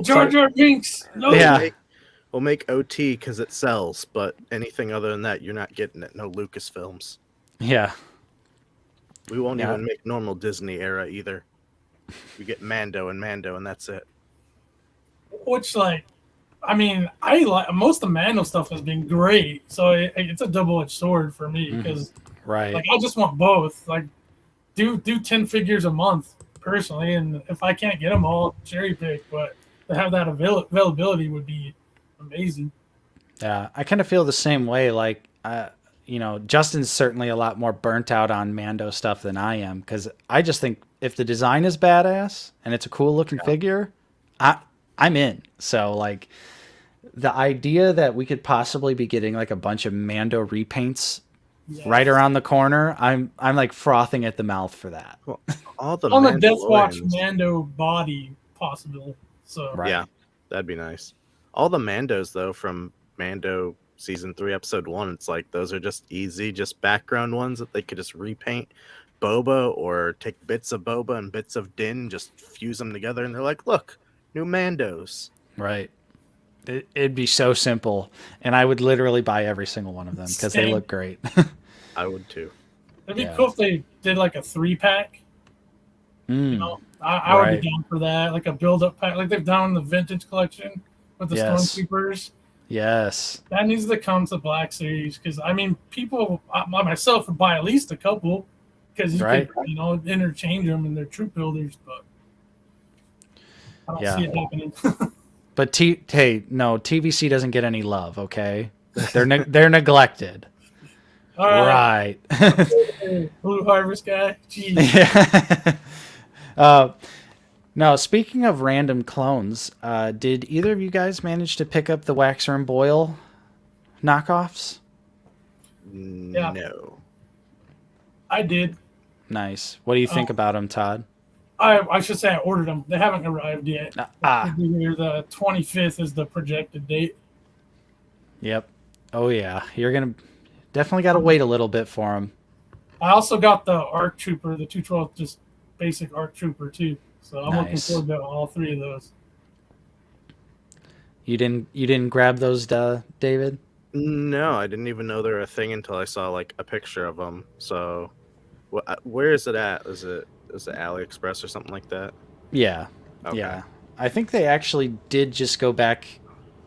Jar Jar Binks. No. Yeah. We'll make OT because it sells, but anything other than that, you're not getting it. No Lucasfilms. Yeah. We won't even make normal Disney era either. We get Mando, and that's it. Which, like, I mean, I like most of the Mando stuff has been great, so it's a double-edged sword for me, because, like, I just want both. Like, do 10 figures a month personally, and if I can't get them all, cherry pick. But to have that availability would be amazing. Yeah, I kind of feel the same way. Like, Justin's certainly a lot more burnt out on Mando stuff than I am, because I just think if the design is badass and it's a cool looking figure, I'm in. So like the idea that we could possibly be getting like a bunch of Mando repaints right around the corner, I'm like frothing at the mouth for that. Well, all the on the Death Watch Mando body possible. So yeah, that'd be nice. All the Mandos though from Mando season 3 episode 1, it's like those are just easy, just background ones that they could just repaint Boba, or take bits of Boba and bits of Din, just fuse them together, and they're like, look, new Mandos. Right. It'd be so simple, and I would literally buy every single one of them because they Same. look great. I would too. It'd be Yeah. cool if they did like a 3-pack. You know, I would be down for that, like a build-up pack, like they've done in the vintage collection with the Yes. Stormtroopers. Yes. That needs to come to Black Series because I mean, people, myself would buy at least a couple because you Right. could, interchange them and they're troop builders, but I don't Yeah. see it happening. But TVC doesn't get any love. Okay, they're neglected. All right, Right. Blue Harvest guy. Jeez. Yeah. Now, speaking of random clones, did either of you guys manage to pick up the Waxer and Boyle knockoffs? No. I did. Nice. What do you think about them, Todd? I should say I ordered them. They haven't arrived yet. Ah. The 25th is the projected date. Yep. Oh yeah, you're gonna definitely got to wait a little bit for them. I also got the ARC Trooper, the 212, just basic ARC Trooper too. So I'm looking Nice. forward to all 3 of those. You didn't grab those, David? No, I didn't even know they were a thing until I saw like a picture of them. So, where is it at? Is it AliExpress or something like that? Yeah. Okay. Yeah. I think they actually did just go back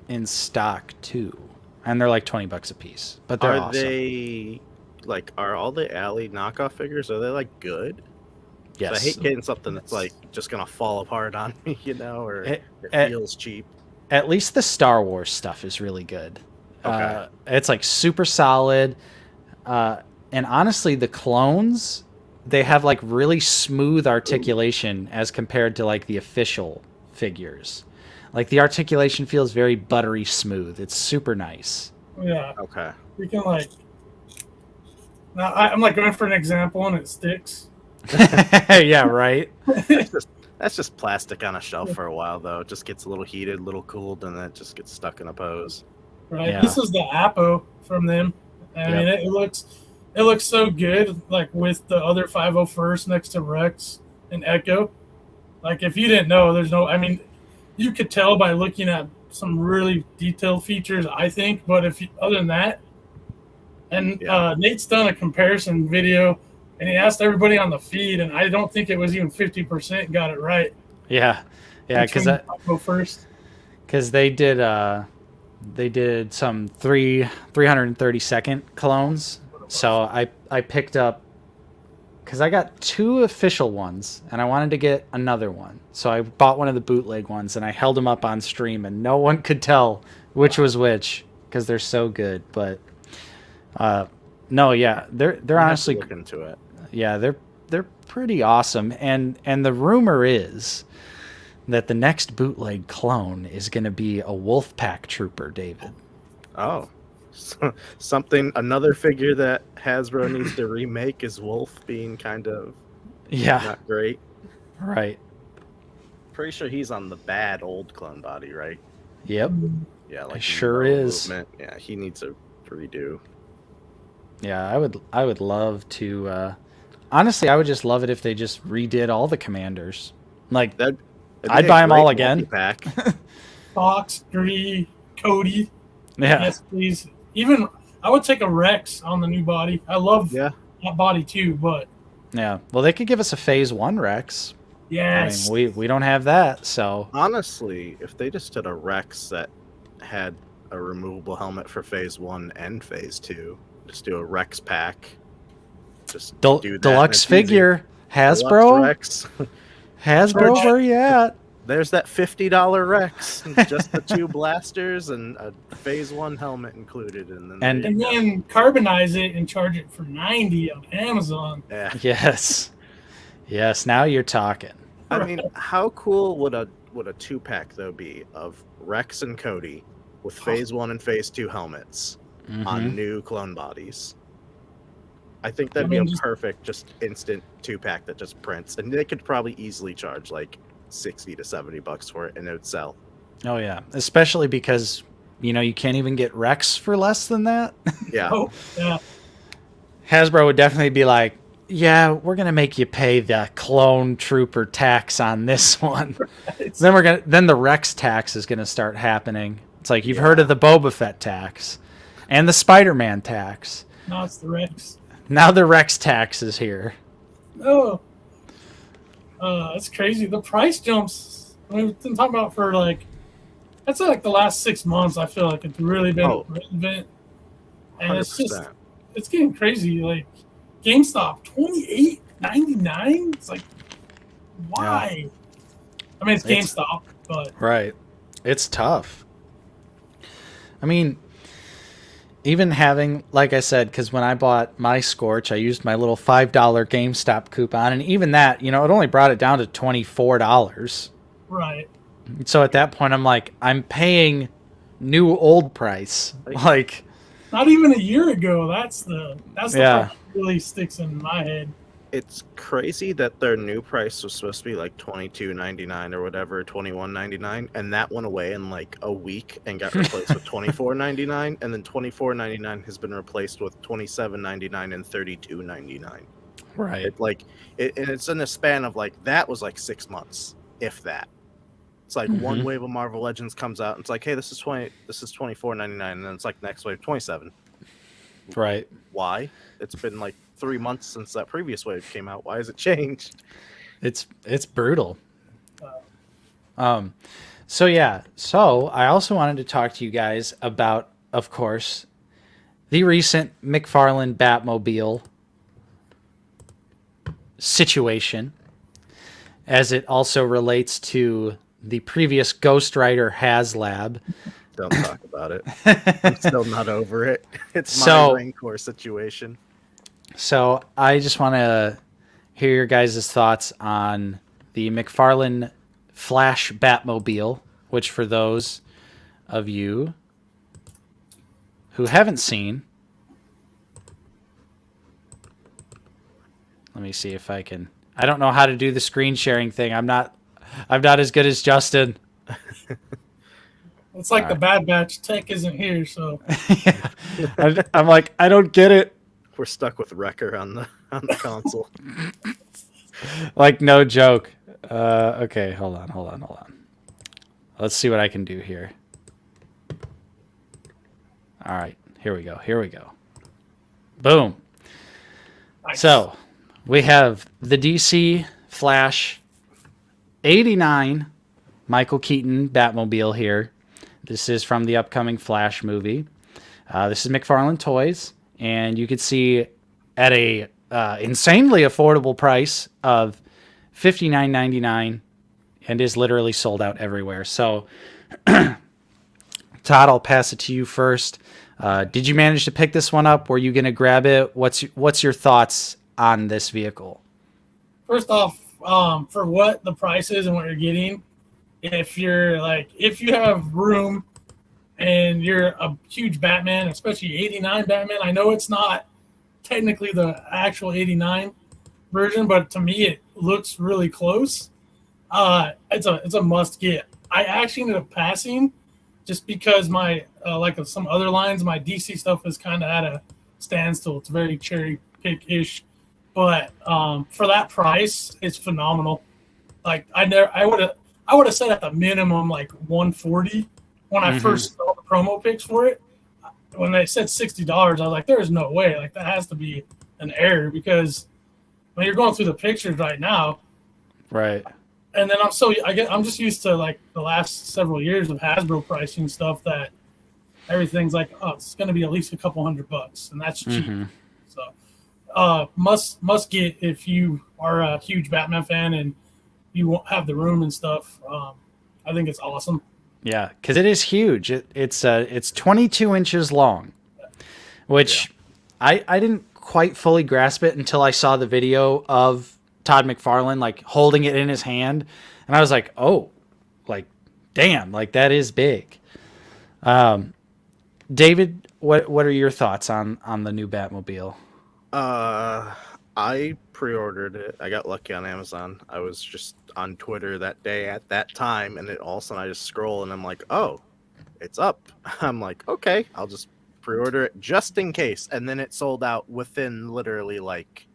in stock too. And they're like $20 a piece. But they're Are awesome. they like are all the Ali knockoff figures? Are they like good? Yes. I hate getting something that's like just gonna fall apart on me, or it It- feels cheap. At least the Star Wars stuff is really good. Okay. It's like super solid. And honestly, the clones, they have like really smooth articulation as compared to like the official figures. Like the articulation feels very buttery smooth. It's super nice. Yeah, Okay. you can like. Now I'm like going for an example and it sticks. Yeah, right. That's just plastic on a shelf for a while though. It just gets a little heated, a little cooled, and then it just gets stuck in a pose. Right. Yeah. This is the Apo from them. I mean, it looks so good, like with the other 501st next to Rex and Echo. Like if you didn't know, I mean, you could tell by looking at some really detailed features, I think. But other than that, and Nate's done a comparison video, and he asked everybody on the feed, and I don't think it was even 50% got it right. Yeah. Yeah, because go first. they did some 330-second clones. So I picked up, because I got 2 official ones and I wanted to get another one. So I bought one of the bootleg ones and I held them up on stream and no one could tell which was which because they're so good. But no, yeah, they're honestly, look into it. yeah, they're pretty awesome. And the rumor is that the next bootleg clone is going to be a Wolfpack Trooper, David. Oh, another figure that Hasbro needs to remake is Wolf being kind of not great. Right. Pretty sure he's on the bad old clone body, right? Yep. Yeah, like Sure no is. movement. Yeah, he needs a redo. Yeah, I would love to. Honestly, I would just love it if they just redid all the commanders. Like I'd buy them all again. Pack. Fox, Gree, Cody. Yeah. Yes, please. Even I would take a Rex on the new body. I love that body too, but Yeah. Well, they could give us a Phase 1 Rex. yes, I mean, we don't have that, so Honestly, if they just did a Rex that had a removable helmet for Phase 1 and Phase 2, just do a Rex pack. Just do that. Deluxe figure. Hasbro. Deluxe Rex. Hasbro, where you at? There's that $50 Rex, just the 2 blasters and a Phase 1 helmet included, and and then carbonize it and charge it for $90 on Amazon. yeah. Yes. Now you're talking. I mean, how cool would a 2-pack though be of Rex and Cody with Phase 1 and Phase 2 helmets on new clone bodies? I think that'd be a perfect, just instant 2-pack that just prints, and they could probably easily charge like $60 to $70 for it, and it would sell. Oh yeah, especially because you can't even get Rex for less than that. Yeah. Oh, yeah. Hasbro would definitely be like, yeah, we're gonna make you pay the clone trooper tax on this one. Then the Rex tax is gonna start happening. It's like you've heard of the Boba Fett tax and the Spider-Man tax. Now it's the Rex. Now the Rex tax is here. Oh, it's crazy. The price jumps. We've been talking about for like, I'd say like the last 6 months. I feel like it's really been relevant, and it's getting crazy. Like GameStop, $28.99. It's like, why? Yeah. I mean, it's GameStop, but right. It's tough. I mean, even having, like I said, because when I bought my Scorch, I used my little $5 GameStop coupon, and even that, it only brought it down to $24. Right. So at that point, I'm like, I'm paying new old price. Like, not even a year ago. That's the part that really sticks in my head. It's crazy that their new price was supposed to be like $22.99 or whatever, $21.99, and that went away in like a week and got replaced with $24.99, and then $24.99 has been replaced with $27.99 and $32.99. Right. And it's in a span of like, that was like 6 months, if that. It's like one wave of Marvel Legends comes out and it's like, hey, this is $24.99, and then it's like next wave 27. Right. Why? It's been like 3 months since that previous wave came out. Why has it changed? It's brutal. So I also wanted to talk to you guys about, of course, the recent McFarlane Batmobile situation, as it also relates to the previous Ghost Rider HasLab. Don't talk about it. I'm still not over it. It's my Rancor situation. So I just want to hear your guys' thoughts on the McFarlane Flash Batmobile, which for those of you who haven't seen, let me see if I can. I don't know how to do the screen sharing thing. I'm not as good as Justin. It's like the Bad Batch tech isn't here, so yeah. I'm like, I don't get it. We're stuck with Wrecker on the console. Like, no joke. Okay, hold on. Let's see what I can do here. All right, here we go. Boom. Nice. So we have the DC Flash 89 Michael Keaton Batmobile here. This is from the upcoming Flash movie. This is McFarlane Toys, and you can see at a insanely affordable price of $59.99, and is literally sold out everywhere. So, Todd, I'll pass it to you first. Did you manage to pick this one up? Were you going to grab it? What's your thoughts on this vehicle? First off, for what the price is and what you're getting, if you have room and you're a huge Batman, especially 89 Batman, I know it's not technically the actual 89 version, but to me it looks really close. It's a must get. I actually ended up passing just because my like some other lines, my DC stuff is kind of at a standstill. It's very cherry pick-ish, but for that price, it's phenomenal. Like I would have said at the minimum like 140 when I first saw the promo pics for it. When they said $60, I was like, "There's no way! Like that has to be an error," because when you're going through the pictures right now, right? And then I'm just used to like the last several years of Hasbro pricing stuff that everything's like, oh, it's going to be at least a couple $100, and that's cheap. So, must get if you are a huge Batman fan and you won't have the room and stuff. I think it's awesome. Yeah, because it is huge. It's 22 inches long, which I didn't quite fully grasp it until I saw the video of Todd McFarlane like holding it in his hand, and I was like, oh, like damn, like that is big. David, what are your thoughts on the new Batmobile? I pre-ordered it. I got lucky on Amazon. I was just on Twitter that day at that time, and all of a sudden I just scroll and I'm like, oh, it's up. I'm like, okay, I'll just pre-order it just in case. And then it sold out within literally like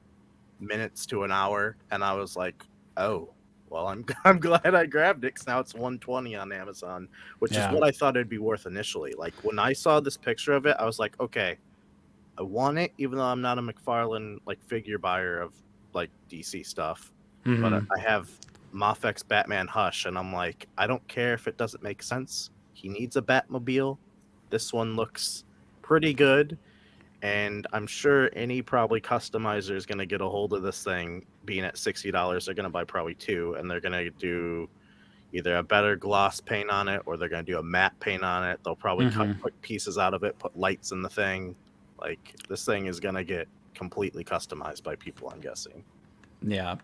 minutes to an hour, and I was like, oh, well, I'm glad I grabbed it, because now it's 120 on Amazon, which is what I thought it'd be worth initially. Like, when I saw this picture of it, I was like, okay, I want it, even though I'm not a McFarlane like figure buyer of like DC stuff. But I have Mafek's Batman Hush, and I'm like, I don't care if it doesn't make sense. He needs a Batmobile. This one looks pretty good, and I'm sure any probably customizer is going to get a hold of this thing. Being at $60, they're going to buy probably two, and they're going to do either a better gloss paint on it, or they're going to do a matte paint on it. They'll probably cut quick pieces out of it, put lights in the thing. Like, this thing is going to get completely customized by people, I'm guessing. Yeah.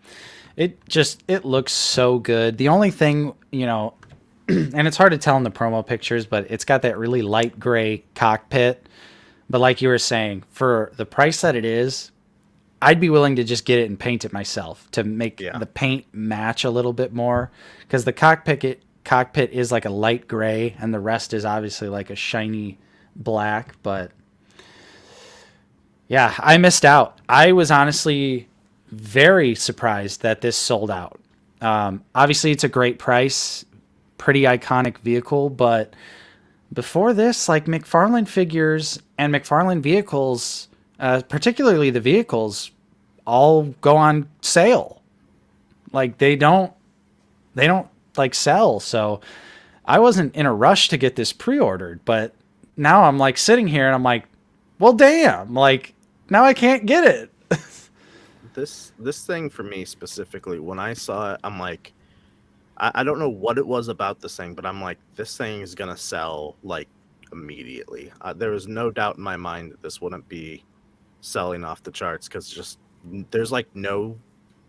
It looks so good. The only thing, you know, and it's hard to tell in the promo pictures, but it's got that really light gray cockpit. But like you were saying, for the price that it is, I'd be willing to just get it and paint it myself to make the paint match a little bit more. Because the cockpit is like a light gray, and the rest is obviously like a shiny black. But yeah, I missed out. I was honestly very surprised that this sold out. Obviously, it's a great price, pretty iconic vehicle, but before this, like, McFarlane figures and McFarlane vehicles, particularly the vehicles, all go on sale. Like, they don't like sell. So I wasn't in a rush to get this pre-ordered, but now I'm like sitting here and I'm like, well, damn, like, now I can't get it. This thing for me specifically, when I saw it, I'm like, I don't know what it was about this thing, but I'm like, this thing is gonna sell like immediately. There was no doubt in my mind that this wouldn't be selling off the charts, because just there's like no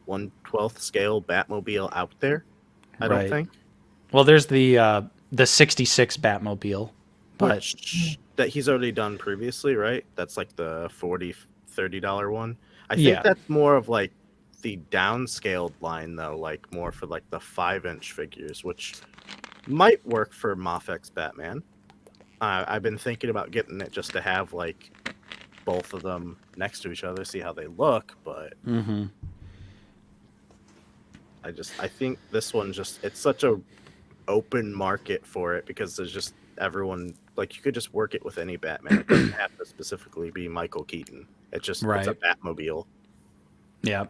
1/12 scale Batmobile out there. I don't think. Well, there's the 66 Batmobile, but that he's already done previously, right? That's like the $30 one. I think that's more of like the downscaled line, though, like more for like the 5-inch figures, which might work for Mafek's Batman. I've been thinking about getting it just to have like both of them next to each other, see how they look, but I think this one it's such a open market for it, because there's just everyone, like, you could just work it with any Batman. It doesn't have to specifically be Michael Keaton. It's just it's a Batmobile. Yeah.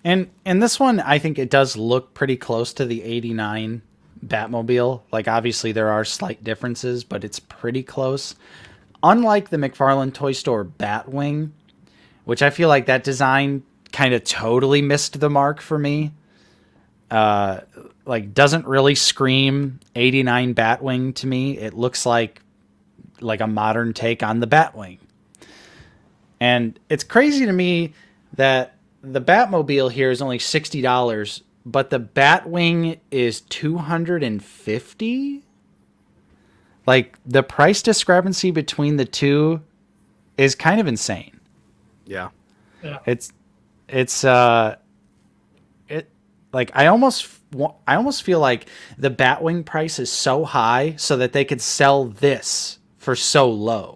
And this one, I think it does look pretty close to the 89 Batmobile. Like, obviously there are slight differences, but it's pretty close. Unlike the McFarlane Toy Store Batwing, which I feel like that design kind of totally missed the mark for me. Like, doesn't really scream 89 Batwing to me. It looks like a modern take on the Batwing. And it's crazy to me that the Batmobile here is only $60, but the Batwing is $250. Like, the price discrepancy between the two is kind of insane. Yeah. It's like, I almost feel like the Batwing price is so high so that they could sell this for so low.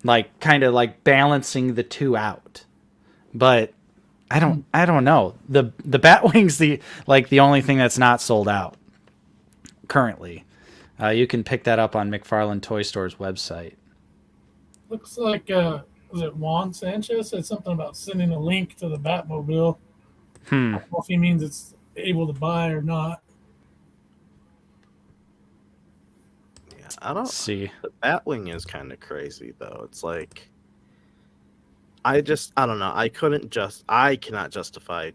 Like, kind of like balancing the two out. But I don't know. The Batwing's the only thing that's not sold out currently. You can pick that up on McFarlane Toy Store's website. Looks like was it Juan Sanchez said something about sending a link to the Batmobile. I don't know if he means it's able to buy or not. Yeah, I don't see. The Batwing is kind of crazy, though. It's like, I don't know. I cannot justify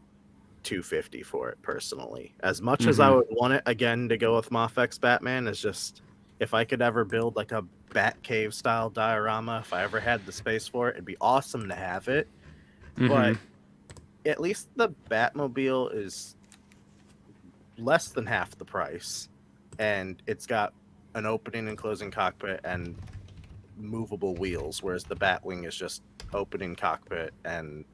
$250 for it personally. As much as I would want it again to go with Mafek's Batman, is just, if I could ever build like a Batcave style diorama, if I ever had the space for it, it'd be awesome to have it. But at least the Batmobile is less than half the price, and it's got an opening and closing cockpit and movable wheels, whereas the Batwing is just opening cockpit and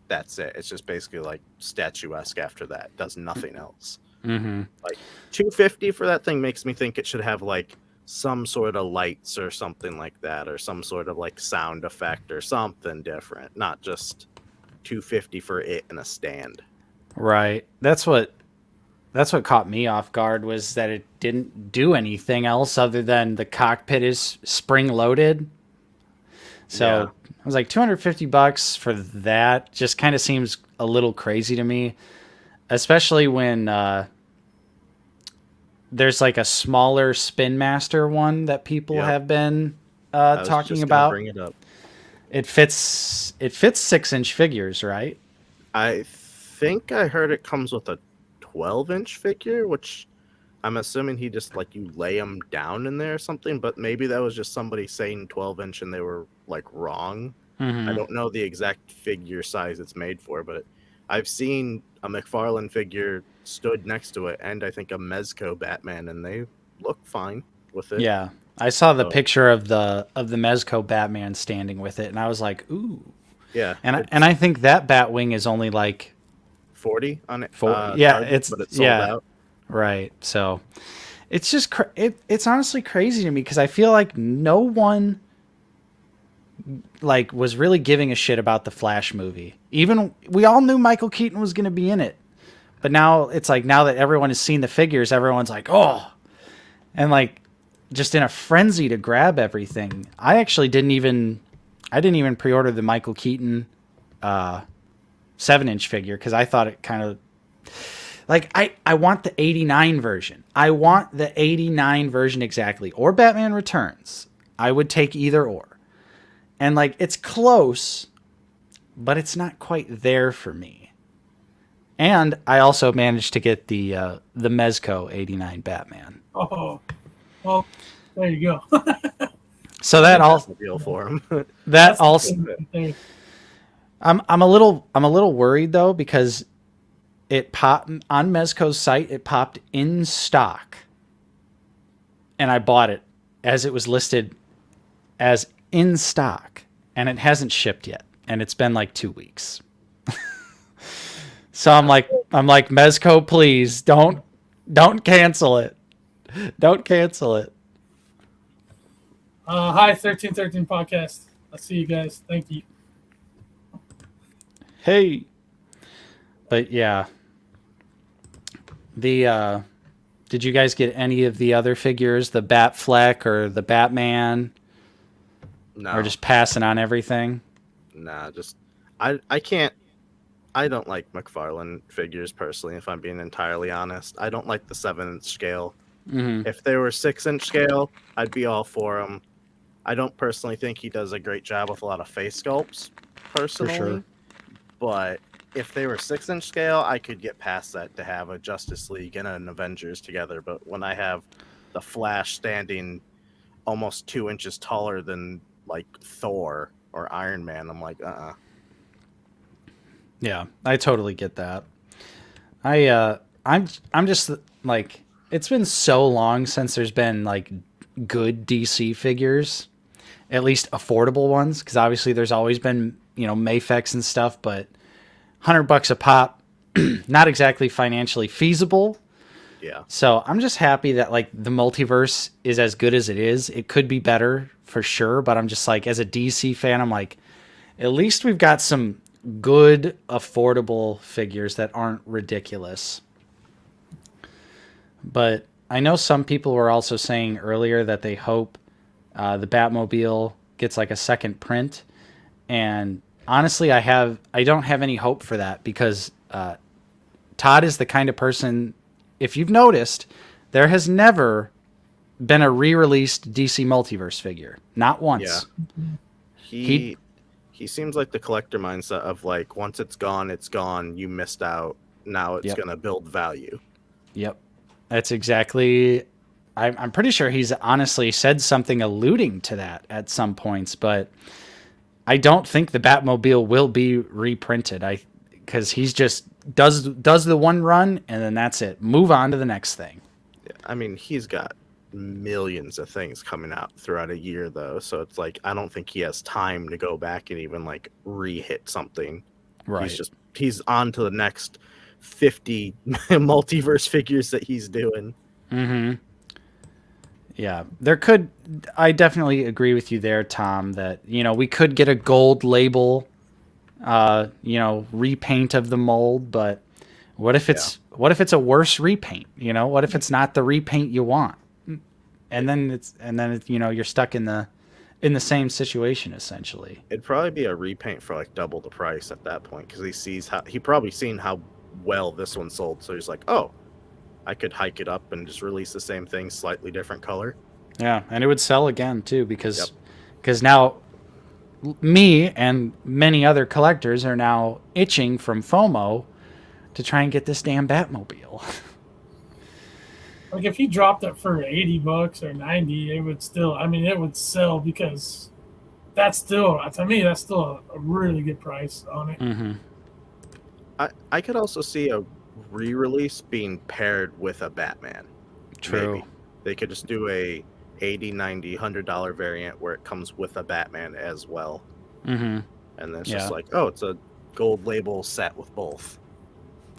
that's it. It's just basically like statuesque after that. Does nothing else. Like, $250 for that thing makes me think it should have like some sort of lights or something like that, or some sort of like sound effect or something different, not just $250 for it in a stand. Right. That's what that's what caught me off guard, was that it didn't do anything else other than the cockpit is spring loaded. So Yeah. I was like, $250 for that just kind of seems a little crazy to me, especially when there's like a smaller Spin Master one that people Yep. have been I was talking just gonna about. bring it up. It fits 6-inch figures, right? I think I heard it comes with a 12-inch figure, which I'm assuming he just like you lay them down in there or something. But maybe that was just somebody saying 12-inch and they were like wrong. I don't know the exact figure size it's made for, but I've seen a McFarlane figure stood next to it, and I think a Mezco Batman, and they look fine with it. Yeah. I saw the So, picture of the Mezco Batman standing with it, and I was like, ooh. yeah, And I think that Batwing is only like 40 on it. yeah, Target, it's but it's sold out. right. So it's just it's honestly crazy to me because I feel like no one like was really giving a shit about the Flash movie. Even we all knew Michael Keaton was going to be in it, but now it's like now that everyone has seen the figures, everyone's like, oh, and like just in a frenzy to grab everything. I actually didn't even pre-order the Michael Keaton 7-inch figure because I thought it kind of like I want the 89 version. I want the 89 version exactly, or Batman Returns. I would take either or. And like it's close, but it's not quite there for me. And I also managed to get the Mezco 89 Batman. Oh, well, there you go. So that all Deal for him. that also There. I'm a little worried though because it popped on Mezco's site. It popped in stock, and I bought it as it was listed as in stock, and it hasn't shipped yet, and it's been like 2 weeks. So I'm like Mezco, please don't cancel it. Don't cancel it. Hi, 1313 podcast. I'll see you guys. Thank you. Hey. But yeah. The did you guys get any of the other figures, the Batfleck or the Batman? No, Or just passing on everything? nah, just I can't. I don't like McFarlane figures personally. If I'm being entirely honest, I don't like the 7-inch scale. Mm-hmm. If they were 6-inch scale, I'd be all for them. I don't personally think he does a great job with a lot of face sculpts, personally. sure. But if they were 6-inch scale, I could get past that to have a Justice League and an Avengers together. But when I have the Flash standing almost 2 inches taller than like Thor or Iron Man, I'm like, Yeah, I totally get that. I'm just like it's been so long since there's been like good DC figures, at least affordable ones, because obviously there's always been Mayfex and stuff, but $100 a pop, not exactly financially feasible. yeah. So I'm just happy that like the multiverse is as good as it is. It could be better for sure, but I'm just like as a DC fan, I'm like, at least we've got some good affordable figures that aren't ridiculous. But I know some people were also saying earlier that they hope the Batmobile gets like a second print, and honestly, I don't have any hope for that because Todd is the kind of person, if you've noticed, there has never been a re-released DC Multiverse figure, not once. Yeah. He seems like the collector mindset of like once it's gone, you missed out. Now it's gonna build value. Yep. That's exactly. I'm pretty sure he's honestly said something alluding to that at some points, but I don't think the Batmobile will be reprinted. Because he's just does the one run and then that's it. Move on to the next thing. I mean, he's got millions of things coming out throughout a year though, so it's like I don't think he has time to go back and even like re-hit something. Right. He's on to the next 50 multiverse figures that he's doing. Mm-hmm. Yeah, I definitely agree with you there, Tom, that, we could get a gold label, repaint of the mold, but what if What if it's a worse repaint? You know, what if it's not the repaint you want? And then you know, you're stuck in the same situation essentially. It'd probably be a repaint for like double the price at that point, because he probably seen how well this one sold, so he's like, oh, I could hike it up and just release the same thing, slightly different color. Yeah, and it would sell again too, because now me and many other collectors are now itching from FOMO to try and get this damn Batmobile. Like if he dropped it for $80 or 90, it would still. I mean, it would sell because that's still, to me, that's still a really good price on it. Mm-hmm. I could also see a re-release being paired with a Batman. True. Maybe. They could just do a $80, $90, $100 variant where it comes with a Batman as well. Mm-hmm. And then it's just like, oh, it's a gold label set with both.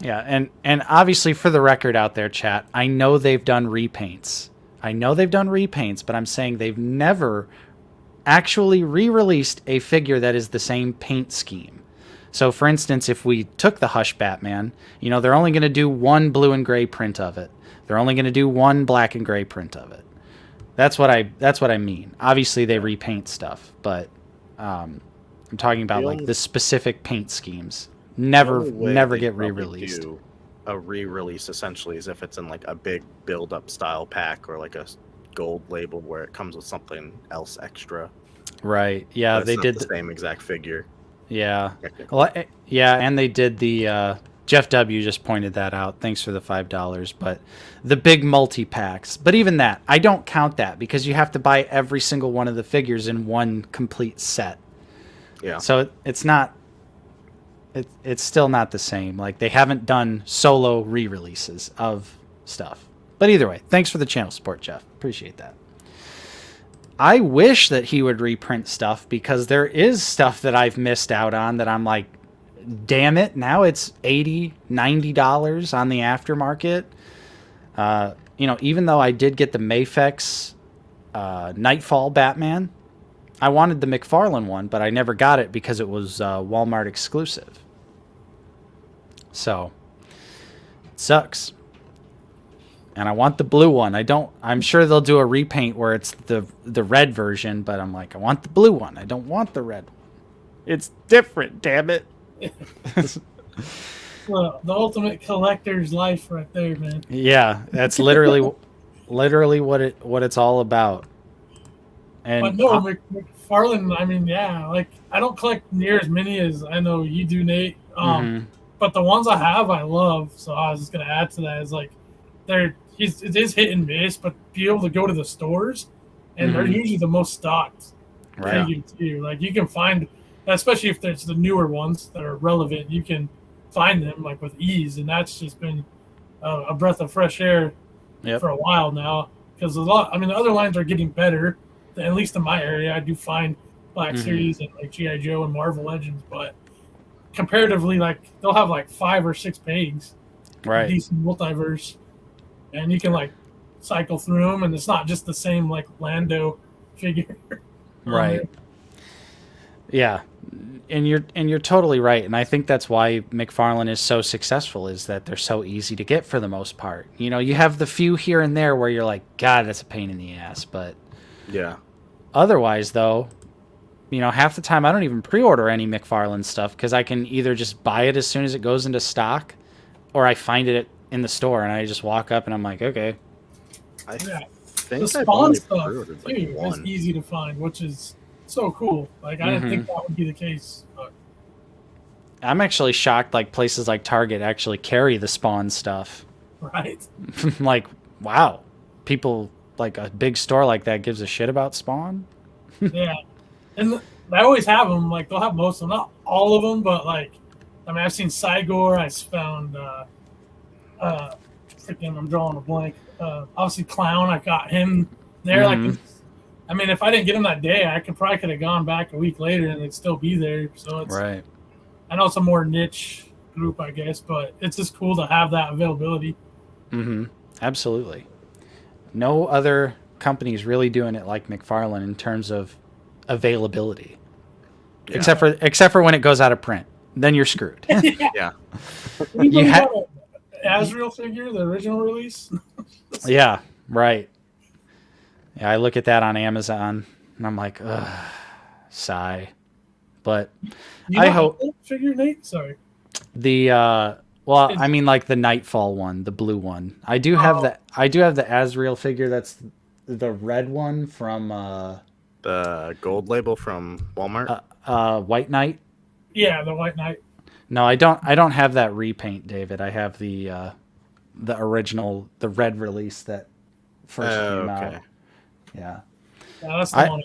Yeah, and obviously for the record out there, chat, I know they've done repaints. But I'm saying they've never actually re-released a figure that is the same paint scheme. So, for instance, if we took the Hush Batman, you know, they're only going to do one blue and gray print of it. They're only going to do one black and gray print of it. That's what I mean. Obviously, they repaint stuff, but I'm talking about like the specific paint schemes. Never get re-released. A re-release essentially is if it's in like a big build-up style pack or like a gold label where it comes with something else extra. Right. Yeah, they did the same exact figure. Yeah. Well, yeah, and they did the Jeff W just pointed that out. Thanks for the $5. But the big multi-packs. But even that, I don't count that because you have to buy every single one of the figures in one complete set. Yeah. So it's not. It's still not the same. Like they haven't done solo re-releases of stuff. But either way, thanks for the channel support, Jeff. Appreciate that. I wish that he would reprint stuff because there is stuff that I've missed out on that I'm like, damn it, now it's $80, $90 on the aftermarket. You know, even though I did get the Mafex Nightfall Batman, I wanted the McFarlane one, but I never got it because it was Walmart exclusive. So, it sucks. And I want the blue one. I'm sure they'll do a repaint where it's the red version, but I'm like, I want the blue one. I don't want the red one. It's different, damn it. Well, the ultimate collector's life right there, man. Yeah, that's literally what it's all about. And but no, McFarlane, I mean, yeah, like I don't collect near as many as I know you do, Nate. But the ones I have, I love. So I was just gonna add to that is like it is hit and miss, but be able to go to the stores and they're usually the most stocked. Right. Too. Like you can find, especially if there's the newer ones that are relevant, you can find them like with ease, and that's just been a breath of fresh air for a while now. Because the other lines are getting better. At least in my area, I do find Black Series and like G.I. Joe and Marvel Legends, but comparatively, like they'll have like 5 or 6 pegs, right? Decent multiverse, and you can like cycle through them, and it's not just the same like Lando figure, right? Yeah, and you're totally right, and I think that's why McFarlane is so successful is that they're so easy to get for the most part. You know, you have the few here and there where you're like, God, that's a pain in the ass, but yeah. Otherwise, though, you know, half the time I don't even pre-order any McFarlane stuff because I can either just buy it as soon as it goes into stock, or I find it in the store and I just walk up and I'm like, okay. I think the Spawn stuff too is easy to find, which is so cool. Like I didn't think that would be the case. But I'm actually shocked. Like places like Target actually carry the Spawn stuff. Right. Like, wow, people. Like a big store like that gives a shit about Spawn. Yeah, and they always have them. Like they'll have most of them, not all of them, but like, I mean, I've seen Cygor. I found, freaking, I'm drawing a blank. Obviously, Clown. I got him there. Like, I mean, if I didn't get him that day, I could have gone back a week later and they'd still be there. So it's right. I know it's a more niche group, I guess, but it's just cool to have that availability. Absolutely. No other company's really doing it like McFarlane in terms of availability, except for when it goes out of print. Then you're screwed. Yeah. You Azrael figure, the original release. Yeah, right. Yeah, I look at that on Amazon and I'm like, ugh, sigh. But You I don't have hope that figure, Nate? Sorry. the well, I It's, mean like the Nightfall one, the blue one. I do have oh, the Azrael figure. That's the red one from The gold label from Walmart. White Knight. yeah, the White Knight. No, I don't. I don't have that repaint, David. I have the original, the red release that first came Okay. out. Yeah, Yeah, that's the I one.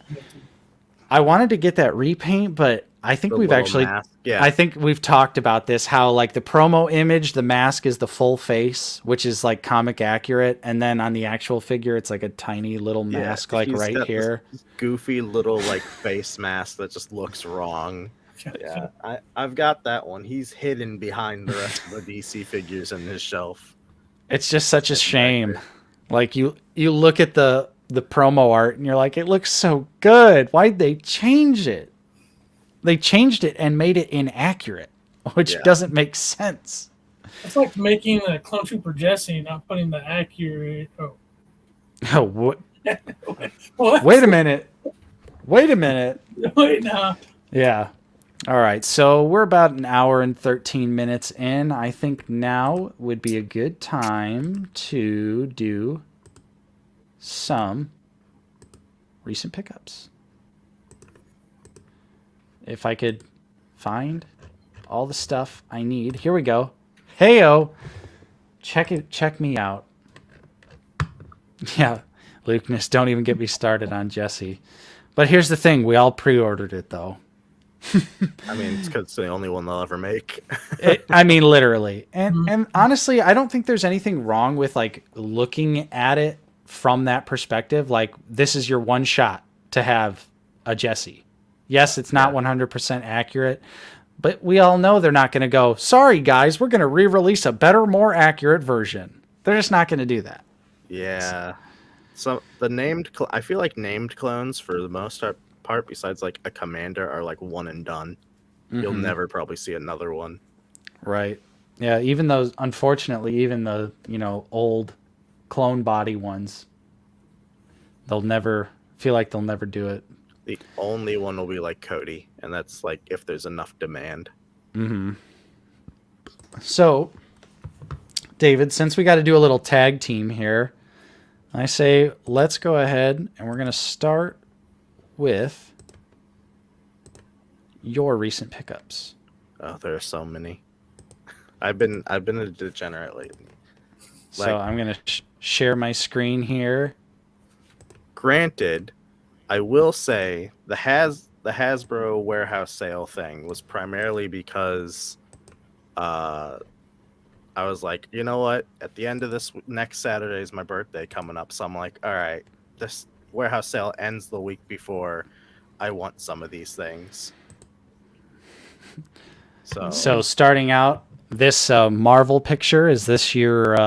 I wanted to get that repaint, but I think The we've little actually. mask. Yeah. I think we've talked about this. How like the promo image, the mask is the full face, which is like comic accurate, and then on the actual figure, it's like a tiny little mask, like he's right got here. This goofy little like face mask that just looks wrong. Yeah, I've got that one. He's hidden behind the rest of the DC figures in his shelf. It's just such a It's shame. accurate. Like you look at the promo art and you're like, it looks so good. Why'd they change it? They changed it and made it inaccurate, which Yeah. doesn't make sense. It's like making a Clone Trooper Jesse, not putting the accurate. Oh, Oh, what? what? Wait a minute. Wait a minute. Wait, no. Yeah. All right. So we're about an hour and 13 minutes in. I think now would be a good time to do some recent pickups. If I could find all the stuff I need. Here we go. Heyo. Check me out. Yeah. Lukeness, don't even get me started on Jesse. But here's the thing, we all pre-ordered it though. I mean, it's because it's the only one they'll ever make. I mean, literally. And honestly, I don't think there's anything wrong with like looking at it from that perspective. Like this is your one shot to have a Jesse. Yes, it's not 100% accurate, but we all know they're not going to go, sorry guys, we're going to re-release a better, more accurate version. They're just not going to do that. Yeah. So the I feel like named clones for the most part, besides like a commander, are like one and done. You'll never probably see another one. Right. Yeah, even those, unfortunately, even the, old clone body ones, they'll never do it. The only one will be like Cody, and that's like if there's enough demand. So, David, since we got to do a little tag team here, I say let's go ahead and we're going to start with your recent pickups. Oh, there are so many. I've been a degenerate lately. So I'm going to share my screen here. Granted, I will say the Hasbro warehouse sale thing was primarily because I was like, you know what? At the end of this next Saturday is my birthday coming up, so I'm like, all right, this warehouse sale ends the week before. I want some of these things. So starting out, this Marvel picture, is this your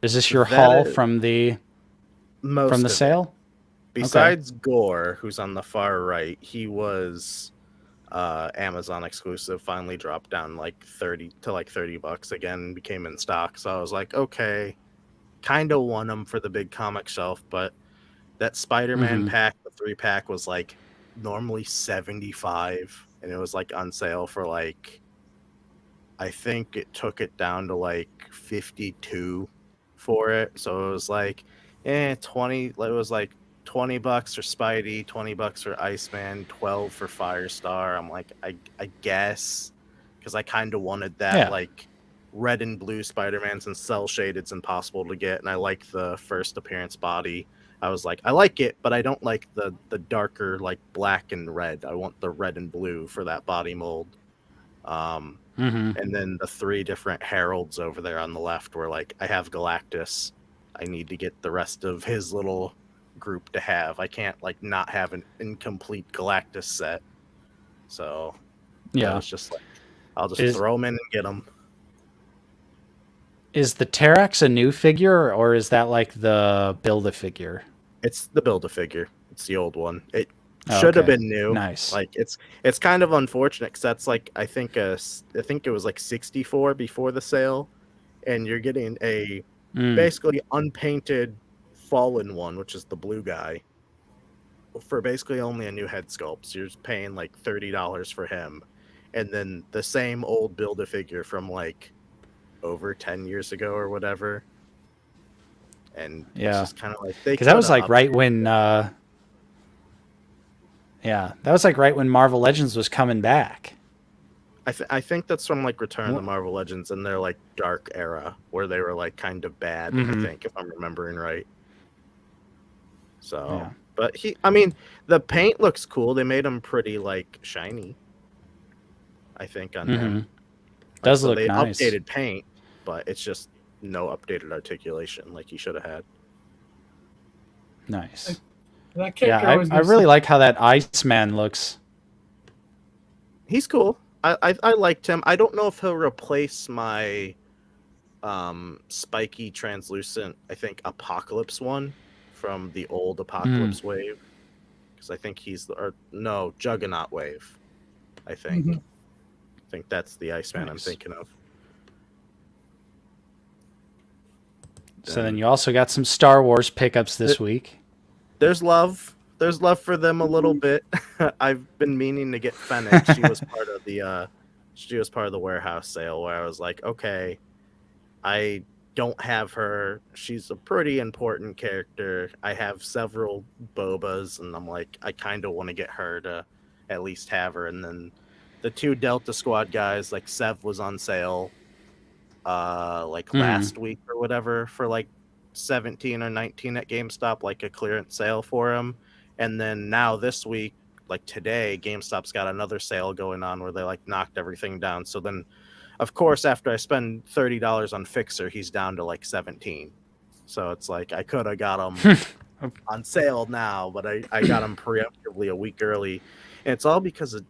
haul from the sale? Besides Gore, who's on the far right, he was Amazon exclusive, finally dropped down like 30 to like $30 again, became in stock. So I was like, okay, kind of want them for the big comic shelf, but that Spider-Man pack, the 3-pack, was like normally $75, and it was like on sale for like, I think it took it down to like $52 for it. So it was like, 20. It was like $20 for Spidey, $20 for Iceman, $12 for Firestar. I'm like, I guess, because I kind of wanted that like red and blue Spider-Man, since cell shaded's impossible to get, and I like the first appearance body. I was like, I like it, but I don't like the darker like black and red. I want the red and blue for that body mold. And then the 3 different heralds over there on the left were like, I have Galactus. I need to get the rest of his little group to have. I can't like not have an incomplete Galactus set. So yeah, it's just like, I'll just throw them in and get them. Is the Terrax a new figure, or is that like the Build-A-Figure? It's the Build-A-Figure. It's the old one. It should have been new. Nice. Like it's kind of unfortunate because that's like I think it was like 64 before the sale, and you're getting a Mm. basically unpainted Fallen one, which is the blue guy, for basically only a new head sculpt. So you're just paying like $30 for him, and then the same old Build-A-Figure from like over 10 years ago or whatever. And it's Yeah, just kind of like they because that was coulda like right updated when, yeah, that was like right when Marvel Legends was coming back. I think that's from like Return of the Wh- Marvel Legends and their like dark era where they were like kind of bad, I Mhm. think, if I'm remembering right. So, Yeah. but I mean, the paint looks cool. They made him pretty like shiny, I think, on him. Mm-hmm. Like, Does so look they nice. updated paint, but it's just no updated articulation like he should have had. Nice. That Yeah, character always I gives really like how that Iceman looks. He's cool. I liked him. I don't know if he'll replace my spiky translucent, I think, Apocalypse one from the old Apocalypse wave, because I think he's no, Juggernaut wave, I think. Mhm. I think that's the Iceman I'm Nice. thinking of. So then you also got some Star Wars pickups this week. There's love for them a little bit. I've been meaning to get Fennec. She was part of the warehouse sale where I was like, okay, I don't have her. She's a pretty important character. I have several Bobas, and I'm like, I kind of want to get her to at least have her. And then the two Delta Squad guys, like Sev was on sale last week or whatever for like 17 or 19 at GameStop, like a clearance sale for him. And then now this week, like today, GameStop's got another sale going on where they like knocked everything down. So then, of course, after I spend $30 on Fixer, he's down to like 17. So it's like I could have got him on sale now, but I got him preemptively a week early. And it's all because of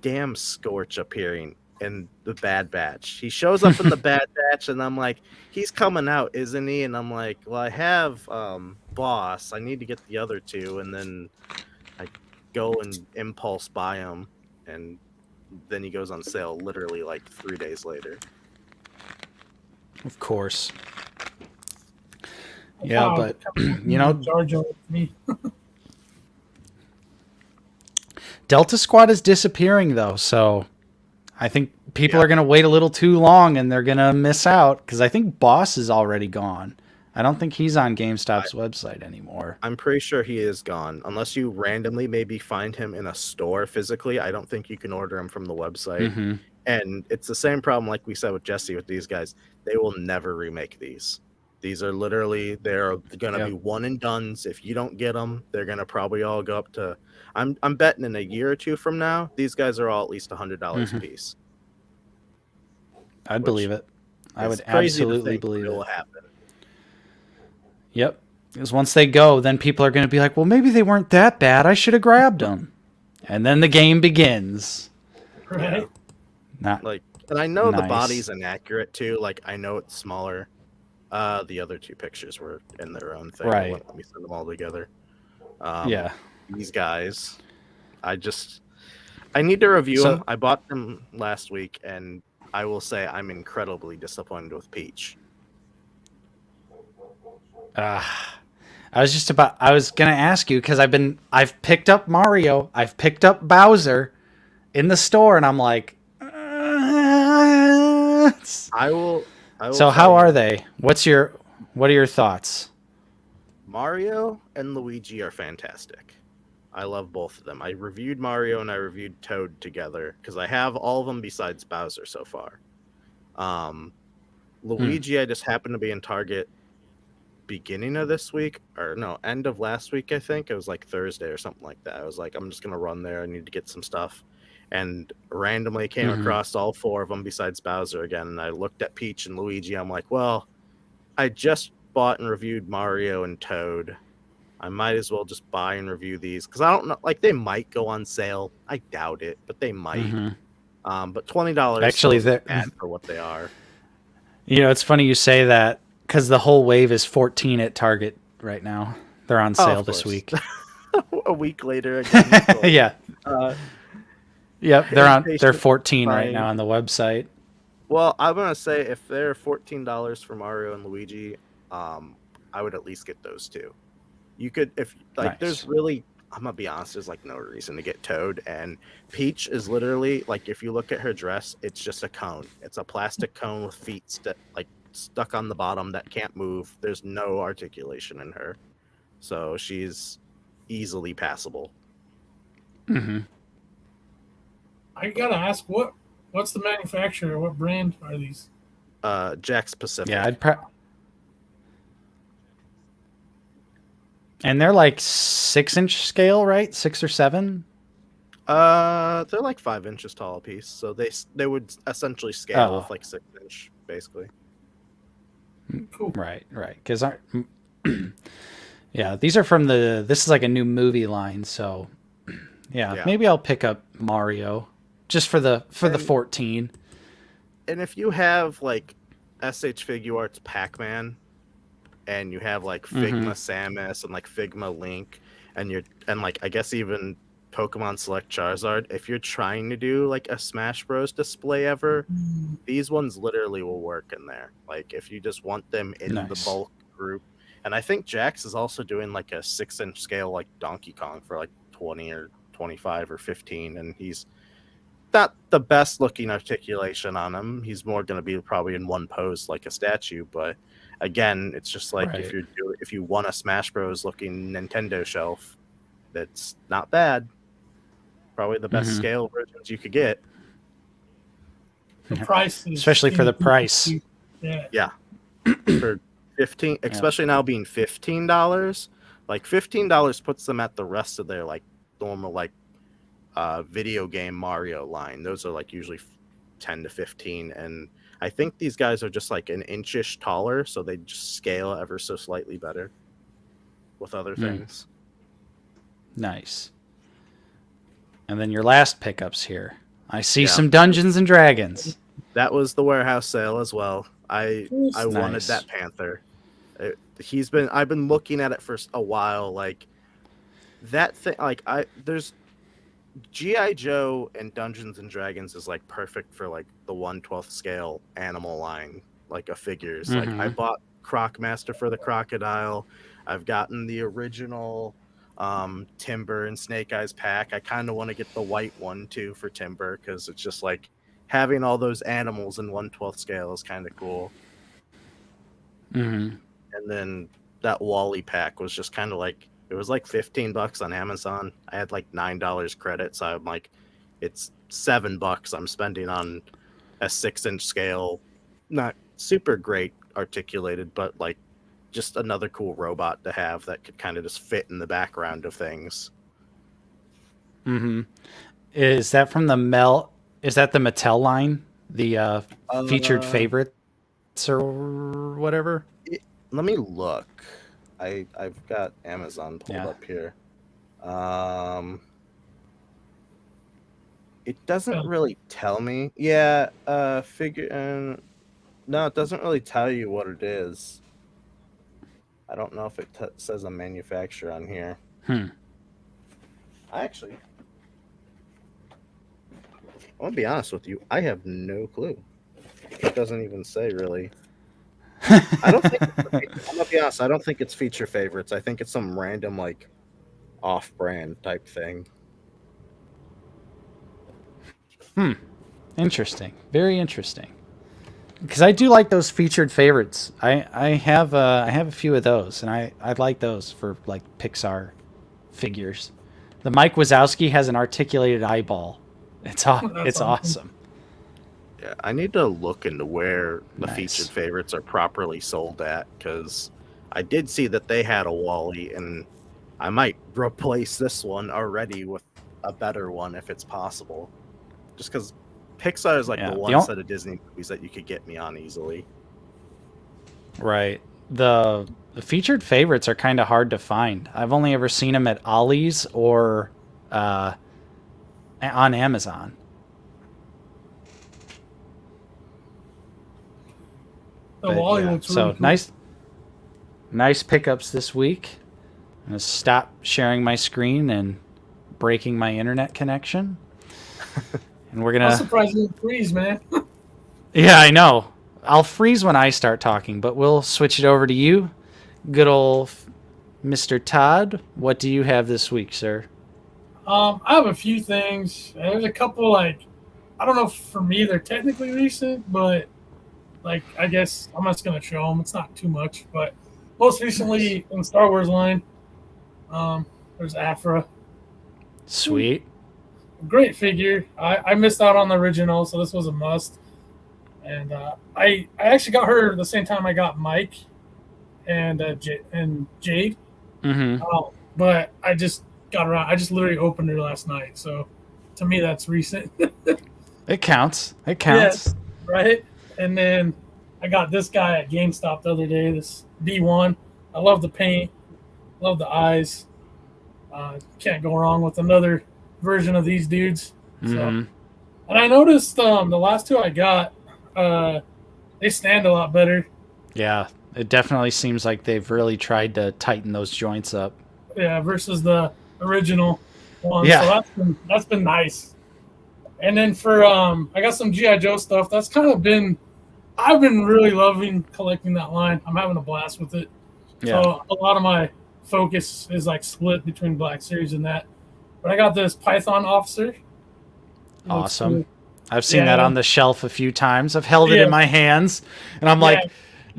damn Scorch appearing in the Bad Batch. He shows up in the Bad Batch, and I'm like, he's coming out, isn't he? And I'm like, well, I have Boss. I need to get the other two, and then I go and impulse buy him, and then he goes on sale literally like 3 days later. Of course. That's Yeah, how but you know, Jar Jar with me. Delta Squad is disappearing though, so I think people are going to wait a little too long and they're going to miss out because I think Boss is already gone. I don't think he's on GameStop's website anymore. I'm pretty sure he is gone, unless you randomly maybe find him in a store physically. I don't think you can order him from the website. Mm-hmm. And it's the same problem like we said with Jesse with these guys. They will never remake these. These are literally, they're going to be one and dones. If you don't get them, they're going to probably all go up to, I'm betting in a year or two from now, these guys are all at least $100 a piece. I'd believe it. I would crazy absolutely to think believe will it. happen. Yep. Because once they go, then people are going to be like, well, maybe they weren't that bad. I should have grabbed them. And then the game begins. Right? Yeah. Not Like, and I know the nice. body's inaccurate too. Like, I know it's smaller. The other two pictures were in their own thing. Right. Let me send them all together. Yeah. These guys, I need to review them. I bought them last week, and I will say I'm incredibly disappointed with Peach. I was going to ask you because I've picked up Mario, I've picked up Bowser in the store, and I'm like, I will. So how are they? What are your thoughts? Mario and Luigi are fantastic. I love both of them. I reviewed Mario and I reviewed Toad together because I have all of them besides Bowser so far. Luigi, I just happened to be in Target beginning of this week, or no, end of last week, I think. It was like Thursday or something like that. I was like, I'm just going to run there. I need to get some stuff. And randomly came across all four of them besides Bowser again. And I looked at Peach and Luigi. I'm like, well, I just bought and reviewed Mario and Toad. I might as well just buy and review these because I don't know. Like, they might go on sale. I doubt it, but they might. But $20 actually is bad for what they are. You know, it's funny you say that because the whole wave is 14 at Target right now. They're on sale this week. A week later, again. Yeah. Yep, they're 14 right now on the website. Well, I'm gonna say if they're $14 for Mario and Luigi, I would at least get those two. You could, if like, there's Nice. really, I'm gonna be honest, there's like no reason to get Toad. And Peach is literally like, if you look at her dress, it's just a cone. It's a plastic cone with feet like stuck on the bottom that can't move. There's no articulation in her, so she's easily passable. Mm-hmm. I gotta ask, what's the manufacturer? What brand are these? Jack's Pacific. Yeah, and they're like 6-inch scale, right? 6 or 7. They're like 5 inches tall a piece, so they would essentially scale with like 6-inch, basically. Cool. Right. Because yeah, these are from this is like a new movie line, so yeah, maybe I'll pick up Mario just for the 14. And if you have like SH Figuarts Pac-Man, and you have like Figma Samus and like Figma Link, and like I guess even Pokemon Select Charizard, if you're trying to do like a Smash Bros display ever, these ones literally will work in there. Like if you just want them in the bulk group. And I think Jax is also doing like a 6-inch scale like Donkey Kong for like 20 or 25 or 15, and he's not the best looking articulation on him. He's more going to be probably in one pose like a statue, but again, it's just like if you want a Smash Bros looking Nintendo shelf, that's not bad. Probably the best scale versions you could get. The price, especially for the price. Yeah. For 15, especially now being $15. Like $15 puts them at the rest of their like normal like video game Mario line. Those are like usually 10 to 15, and I think these guys are just like an inchish taller, so they just scale ever so slightly better with other things. Nice. And then your last pickups here. I see some Dungeons and Dragons. That was the warehouse sale as well. I wanted that Panther. I've been looking at it for a while. Like that thing. Like there's G.I. Joe and Dungeons and Dragons is like perfect for like the 1/12 scale animal line, like a figures. Like I bought Crocmaster for the crocodile. I've gotten the original Timber and Snake Eyes pack. I kind of want to get the white one too for Timber, because it's just like having all those animals in 1/12 scale is kind of cool. And then that Wally pack was just kind of like, it was like $15 on Amazon. I had like $9 credit, so I'm like, it's $7 I'm spending on a 6-inch scale, not super great articulated, but like just another cool robot to have that could kind of just fit in the background of things. Is that from the Is that the Mattel line? The featured favorites or whatever? Let me look. I've got Amazon pulled up here. It doesn't really tell me. No, it doesn't really tell you what it is. I don't know if it says a manufacturer on here. I want to be honest with you. I have no clue. It doesn't even say really. I don't think. I'm gonna be honest. I don't think it's feature favorites. I think it's some random like off-brand type thing. Interesting. Very interesting. Because I do like those featured favorites. I have a few of those, and I like those for like Pixar figures. The Mike Wazowski has an articulated eyeball. It's awesome. Yeah, I need to look into where the featured favorites are properly sold at, because I did see that they had a Wally, and I might replace this one already with a better one if it's possible. Just because Pixar is like the one set of Disney movies that you could get me on easily. Right. The featured favorites are kind of hard to find. I've only ever seen them at Ollie's or on Amazon. So cool. Nice pickups this week. I'm gonna stop sharing my screen and breaking my internet connection. And we're gonna. I'm surprised you didn't freeze, man. Yeah, I know. I'll freeze when I start talking, but we'll switch it over to you. Good old Mr. Todd. What do you have this week, sir? I have a few things. There's a couple like I don't know if for me they're technically recent, but like I guess I'm just gonna show them. It's not too much, but most recently in the Star Wars line, there's Afra. Sweet. Great figure. I missed out on the original, so this was a must. And I actually got her the same time I got Mike and and Jade. Mm-hmm. But I just got around. I just literally opened her last night, so to me that's recent. It counts. It counts. Yes, right. And then I got this guy at GameStop the other day. This D1. I love the paint. Love the eyes. Can't go wrong with another version of these dudes. So, Mm-hmm. and I noticed the last two I got, they stand a lot better. Yeah, it definitely seems like they've really tried to tighten those joints up. Yeah, versus the original one. Yeah. So that's been nice. And then for I got some GI Joe stuff. That's kind of been I've been really loving collecting that line. I'm having a blast with it. Yeah. So a lot of my focus is like split between Black Series and that. But I got this Python officer. It looks Awesome. cool. I've seen Yeah. that on the shelf a few times. I've held it Yeah. in my hands, and I'm Yeah. like,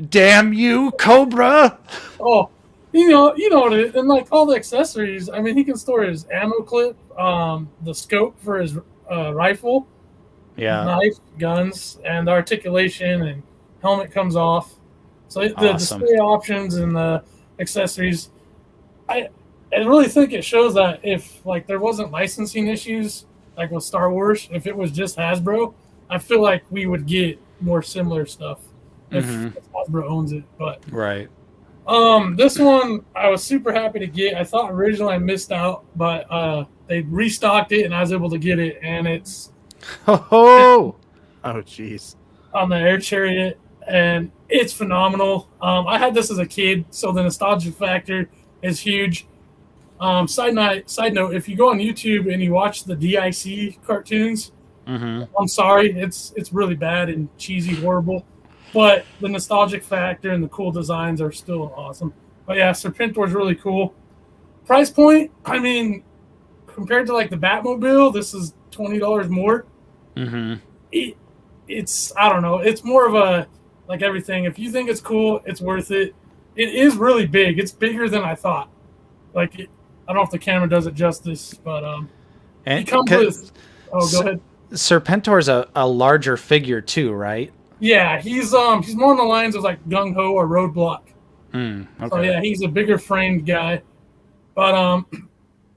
"Damn you, Cobra!" Oh, you know what it is. And like all the accessories. I mean, he can store his ammo clip, the scope for his rifle, Yeah. knife, guns, and the articulation and helmet comes off. So the Awesome. display options and the accessories, I really think it shows that if like there wasn't licensing issues like with Star Wars, if it was just Hasbro, I feel like we would get more similar stuff if Hasbro owns it. But Right. this one I was super happy to get. I thought originally I missed out, but they restocked it and I was able to get it, and it's Ho ho! Oh, jeez. on the air chariot, and it's phenomenal. I had this as a kid, so the nostalgia factor is huge. Side note: if you go on YouTube and you watch the DIC cartoons, Mm-hmm. I'm sorry, it's really bad and cheesy, horrible, but the nostalgic factor and the cool designs are still awesome. But yeah, Serpentor's really cool. Price point, I mean, compared to like the Batmobile, this is $20 more. Mm-hmm. It's I don't know. It's more of a like everything. If you think it's cool, it's worth it. It is really big. It's bigger than I thought. Like I don't know if the camera does it justice, but he And comes with. Oh, go ahead. Serpentor's a larger figure too, right? Yeah, he's more on the lines of like Gung Ho or Roadblock. Okay. So yeah, he's a bigger framed guy. But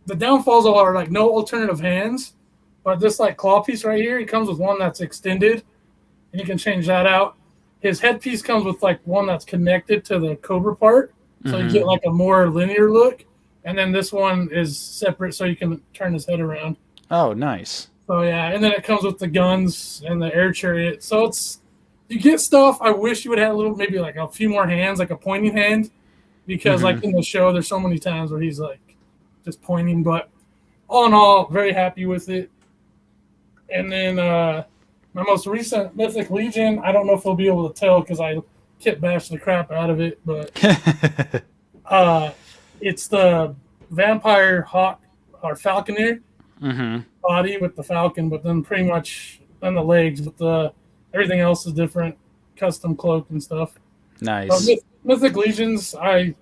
the downfalls are like no alternative hands. But this like claw piece right here, he comes with one that's extended, and you can change that out. His headpiece comes with like one that's connected to the Cobra part, so you get like a more linear look. And then this one is separate, so you can turn his head around. Oh, nice. So yeah, and then it comes with the guns and the air chariot. So it's you get stuff. I wish you would have a little, maybe like a few more hands, like a pointing hand, because like in the show, there's so many times where he's like just pointing. But all in all, very happy with it. And then my most recent Mythic Legion, I don't know if we'll be able to tell because I kit bashed the crap out of it, but it's the Vampire Hawk or Falconer body with the Falcon, but then pretty much on the legs, but the everything else is different, custom cloak and stuff. Nice. Mythic Legions, I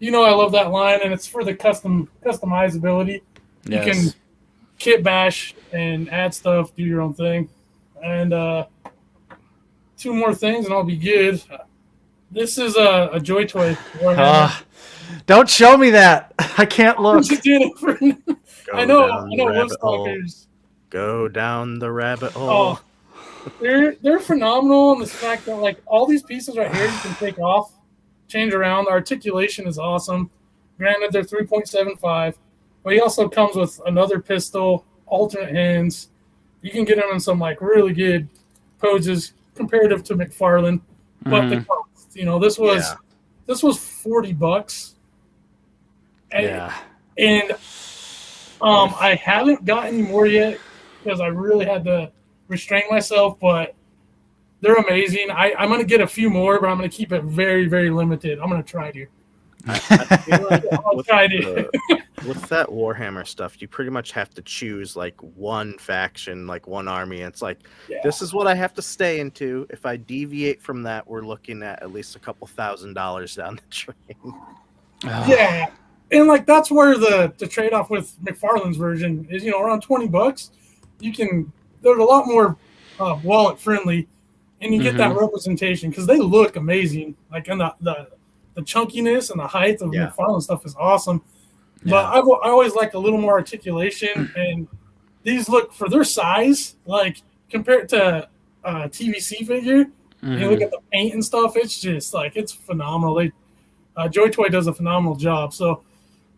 love that line, and it's for the customizability. Yes. You can kit bash and add stuff, do your own thing. And two more things, and I'll be good. This is a Joy Toy. Don't show me that. I can't look. I know Wolfstalkers. Go down the rabbit hole. Oh, they're phenomenal in the fact that like all these pieces right here you can take off, change around. The articulation is awesome. Granted, they're 3.75, but he also comes with another pistol, alternate hands. You can get him in some like really good poses comparative to McFarlane. But the cost, this was $40. And I haven't got any more yet because I really had to restrain myself. But They're amazing. I'm gonna get a few more, but I'm gonna keep it very, very limited. I'm gonna try to. I feel like I'll try to. with that Warhammer stuff, you pretty much have to choose like one faction, like one army. And it's like, this is what I have to stay into. If I deviate from that, we're looking at least a couple $1,000s down the train. Yeah, and like that's where the trade off with McFarlane's version is. Around $20. They're a lot more wallet friendly, and you get that representation because they look amazing. Like, and the chunkiness and the height of McFarlane stuff is awesome. But I always like a little more articulation, and these look, for their size, like compared to a TVC figure, you look at the paint and stuff, it's just like, it's phenomenal. Joy Toy does a phenomenal job. So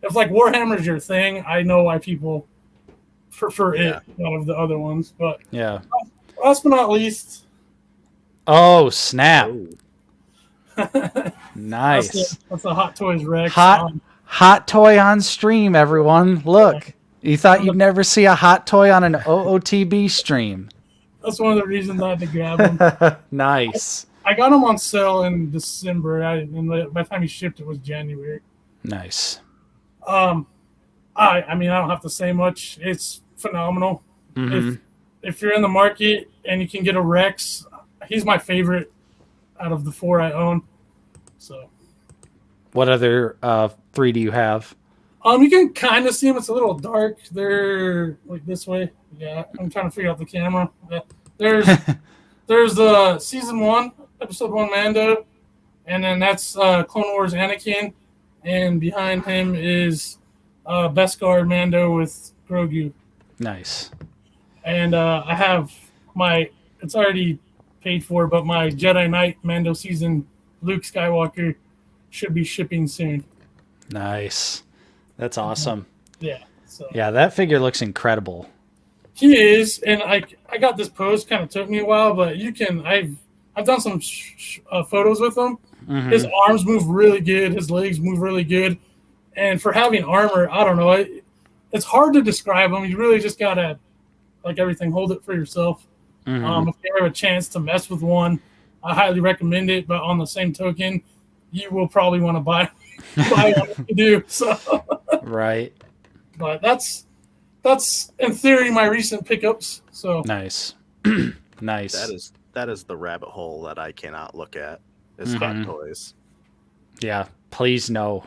if like Warhammer's your thing, I know why people prefer it out of the other ones. But last but not least. Oh, snap. Nice. That's a Hot Toys Rex. Hot toy on stream, everyone. Look, you thought you'd never see a hot toy on an OOTB stream. That's one of the reasons I had to grab them. Nice. I got them on sale in December, and by the time he shipped, it was January. Nice. I mean, I don't have to say much. It's phenomenal. If you're in the market and you can get a Rex, he's my favorite out of the 4 I own. So, what other 3 do you have? You can kind of see them. It's a little dark. They're like this way. Yeah, I'm trying to figure out the camera. Yeah. There's the season 1, episode 1 Mando, and then that's Clone Wars Anakin, and behind him is Beskar Mando with Grogu. Nice. And I have it's already paid for, but my Jedi Knight Mando season Luke Skywalker should be shipping soon. Nice. That's awesome. Yeah. So. Yeah, that figure looks incredible. He is, and I got this pose. Kind of took me a while, but I've done some photos with him. His arms move really good. His legs move really good, and for having armor, I don't know. It's hard to describe him. You really just gotta, like everything, hold it for yourself. If you ever have a chance to mess with one, I highly recommend it. But on the same token, you will probably want to buy one if you do. So. Right. But that's in theory my recent pickups. So nice. Nice. That is the rabbit hole that I cannot look at. Is Hot Toys. Yeah, please no.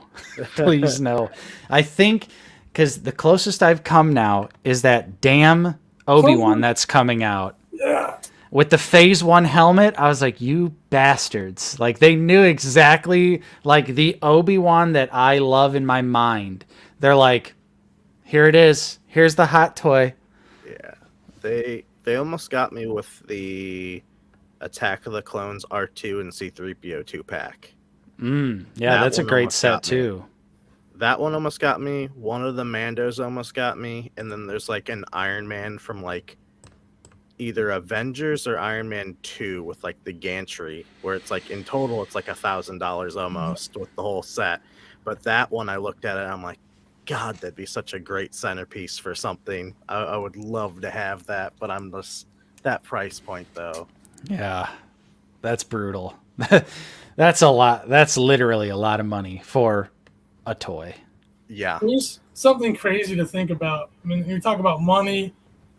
Please no. I think because the closest I've come now is that damn Obi-Wan that's coming out. Yeah. With the Phase 1 helmet, I was like, you bastards. Like, they knew exactly, like, the Obi-Wan that I love in my mind. They're like, here it is. Here's the hot toy. Yeah. They almost got me with the Attack of the Clones R2 and C-3PO 2-pack. Yeah, that's a great set, too. That one almost got me. One of the Mandos almost got me. And then there's, like, an Iron Man from, like, either Avengers or Iron Man 2 with like the gantry, where it's like in total it's like $1,000 almost with the whole set. But that one, I looked at it and I'm like, God, that'd be such a great centerpiece for something. I would love to have that, but I'm just that price point though. Yeah, that's brutal. That's a lot. That's literally a lot of money for a toy. Yeah. There's something crazy to think about. I mean, you talk about money.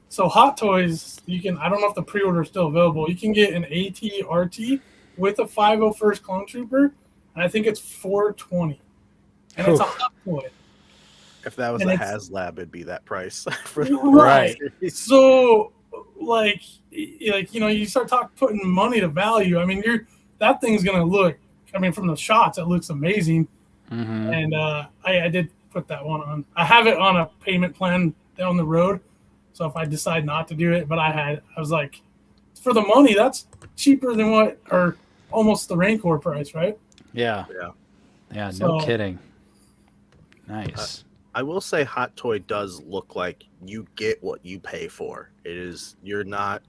So Hot Toys, I don't know if the pre-order is still available. You can get an AT-RT with a 501st Clone Trooper, and I think it's $420. And it's a Hot Toy. If that was a HasLab, it'd be that price. Right. So, like you start putting money to value. I mean, that thing's gonna look. I mean, from the shots, it looks amazing. And I did put that one on. I have it on a payment plan down the road. So if I decide not to do it, but I was like, for the money, that's cheaper than or almost the Rancor price, right? Yeah. No kidding. Nice. I will say Hot Toy does look like you get what you pay for. It is, you're not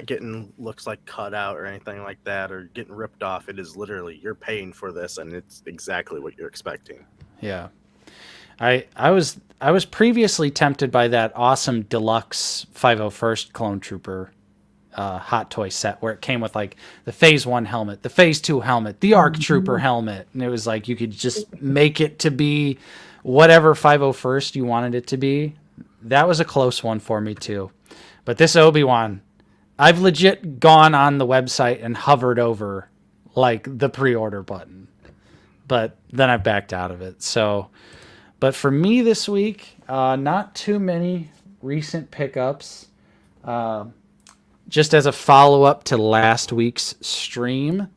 getting looks like cut out or anything like that or getting ripped off. It is literally, you're paying for this and it's exactly what you're expecting. Yeah. I was previously tempted by that awesome deluxe 501st Clone Trooper Hot Toy set where it came with like the Phase 1 helmet, the Phase 2 helmet, the ARC Trooper helmet. And it was like you could just make it to be whatever 501st you wanted it to be. That was a close one for me too. But this Obi-Wan, I've legit gone on the website and hovered over like the pre-order button. But then I've backed out of it. So, but for me this week, not too many recent pickups. Just as a follow-up to last week's stream,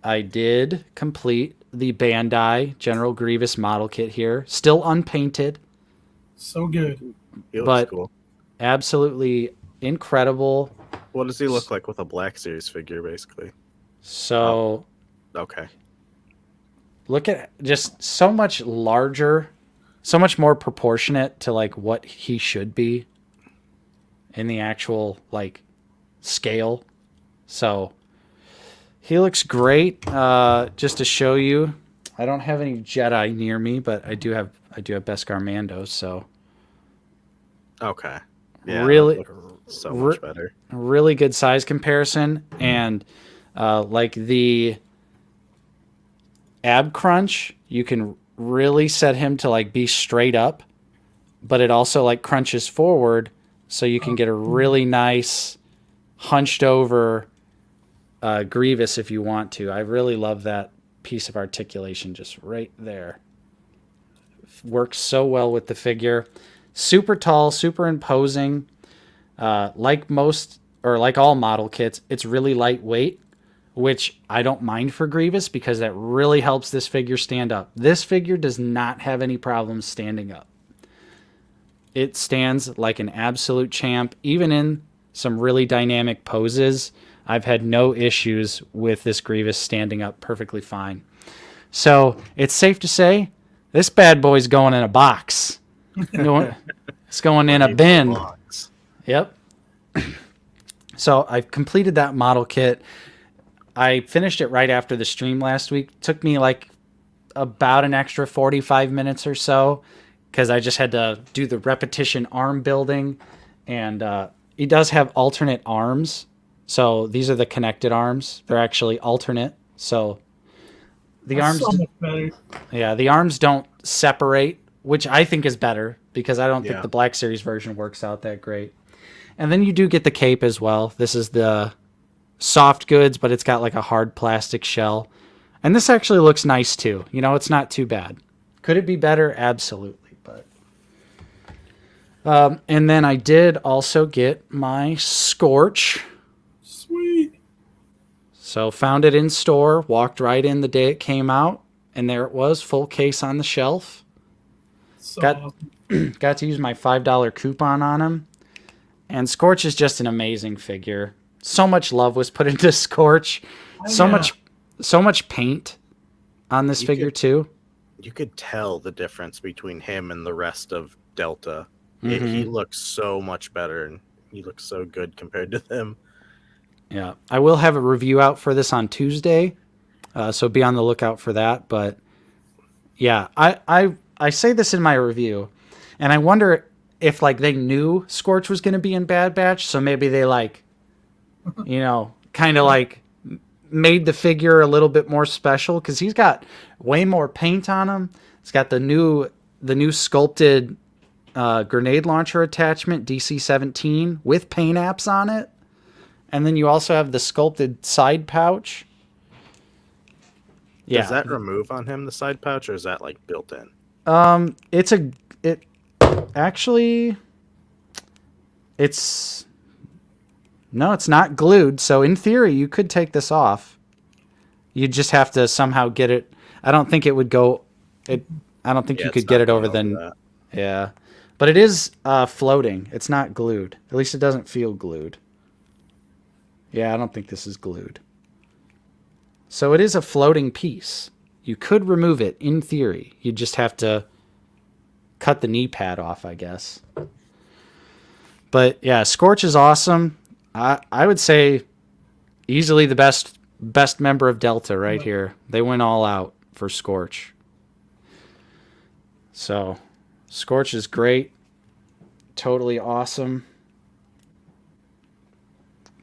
I did complete the Bandai General Grievous model kit here. Still unpainted. So good. He looks But cool. absolutely incredible. What does he look like with a Black Series figure, basically? So Okay. look at just so much larger, so much more proportionate to like what he should be in the actual like scale. So he looks great. Just to show you, I don't have any Jedi near me, but I do have Beskar Mando. So Okay. Yeah, really, that looks so much better. really good size comparison, and like the ab crunch, you can really set him to like be straight up, but it also like crunches forward, so you can get a really nice hunched over Grievous if you want to. I really love that piece of articulation just right there. Works so well with the figure. Super tall, super imposing. Like most, or like all model kits, it's really lightweight, which I don't mind for Grievous because that really helps this figure stand up. This figure does not have any problems standing up. It stands like an absolute champ, even in some really dynamic poses. I've had no issues with this Grievous standing up perfectly fine. So it's safe to say this bad boy's going in a box. It's going in a bin. Box. Yep. So I've completed that model kit. I finished it right after the stream last week. Took me like about an extra 45 minutes or so because I just had to do the repetition arm building. And he does have alternate arms. So these are the connected arms. They're actually alternate. So the That's arms, so much better. yeah, the arms don't separate, which I think is better because I don't think Yeah. the Black Series version works out that great. And then you do get the cape as well. This is the soft goods, but it's got like a hard plastic shell. And this actually looks nice too. You know, it's not too bad. Could it be better? Absolutely. But and then I did also get my Scorch. Sweet. So found it in store, walked right in the day it came out, and there it was, full case on the shelf. So Got- awesome. Got to use my $5 coupon on him. And Scorch is just an amazing figure. So much love was put into Scorch. So Yeah. much paint on this You figure could- too. You could tell the difference between him and the rest of Delta. He looks so much better, and he looks so good compared to them. Yeah. I will have a review out for this on Tuesday. So be on the lookout for that. But yeah, I say this in my review, and I wonder if like they knew Scorch was going to be in Bad Batch, so maybe they like, you know, kind of like made the figure a little bit more special because he's got way more paint on him. It's got the new sculpted grenade launcher attachment DC-17 with paint apps on it, and then you also have the sculpted side pouch. Yeah, Does that remove on him the side pouch, or is that like built in? No, it's not glued. So in theory, you could take this off. You just have to somehow get it. I don't think it would go. I don't think you it's could not get it going over then. that. Yeah, but it is floating. It's not glued. At least it doesn't feel glued. Yeah, I don't think this is glued. So it is a floating piece. You could remove it in theory. You just have to cut the knee pad off, I guess. But yeah, Scorch is awesome. I would say easily the best member of Delta right here. They went all out for Scorch. So Scorch is great. Totally awesome.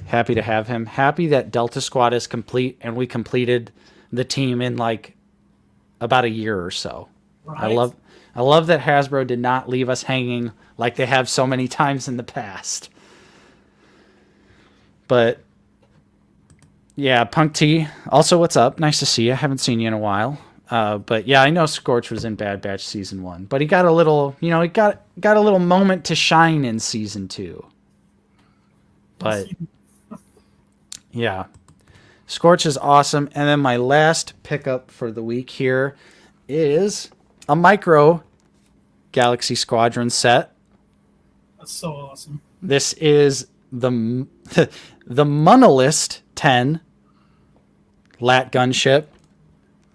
Happy to have him. Happy that Delta Squad is complete, and we completed the team in like about a year or so. Right? I love that Hasbro did not leave us hanging like they have so many times in the past. But yeah, Punk T. Also, what's up? Nice to see you. I haven't seen you in a while. But yeah, I know Scorch was in Bad Batch season 1, but he got a little, he got a little moment to shine in season 2. But yeah, Scorch is awesome. And then my last pickup for the week here is a Micro Galaxy Squadron set. That's so awesome. This is the the Monolist 10 lat gunship.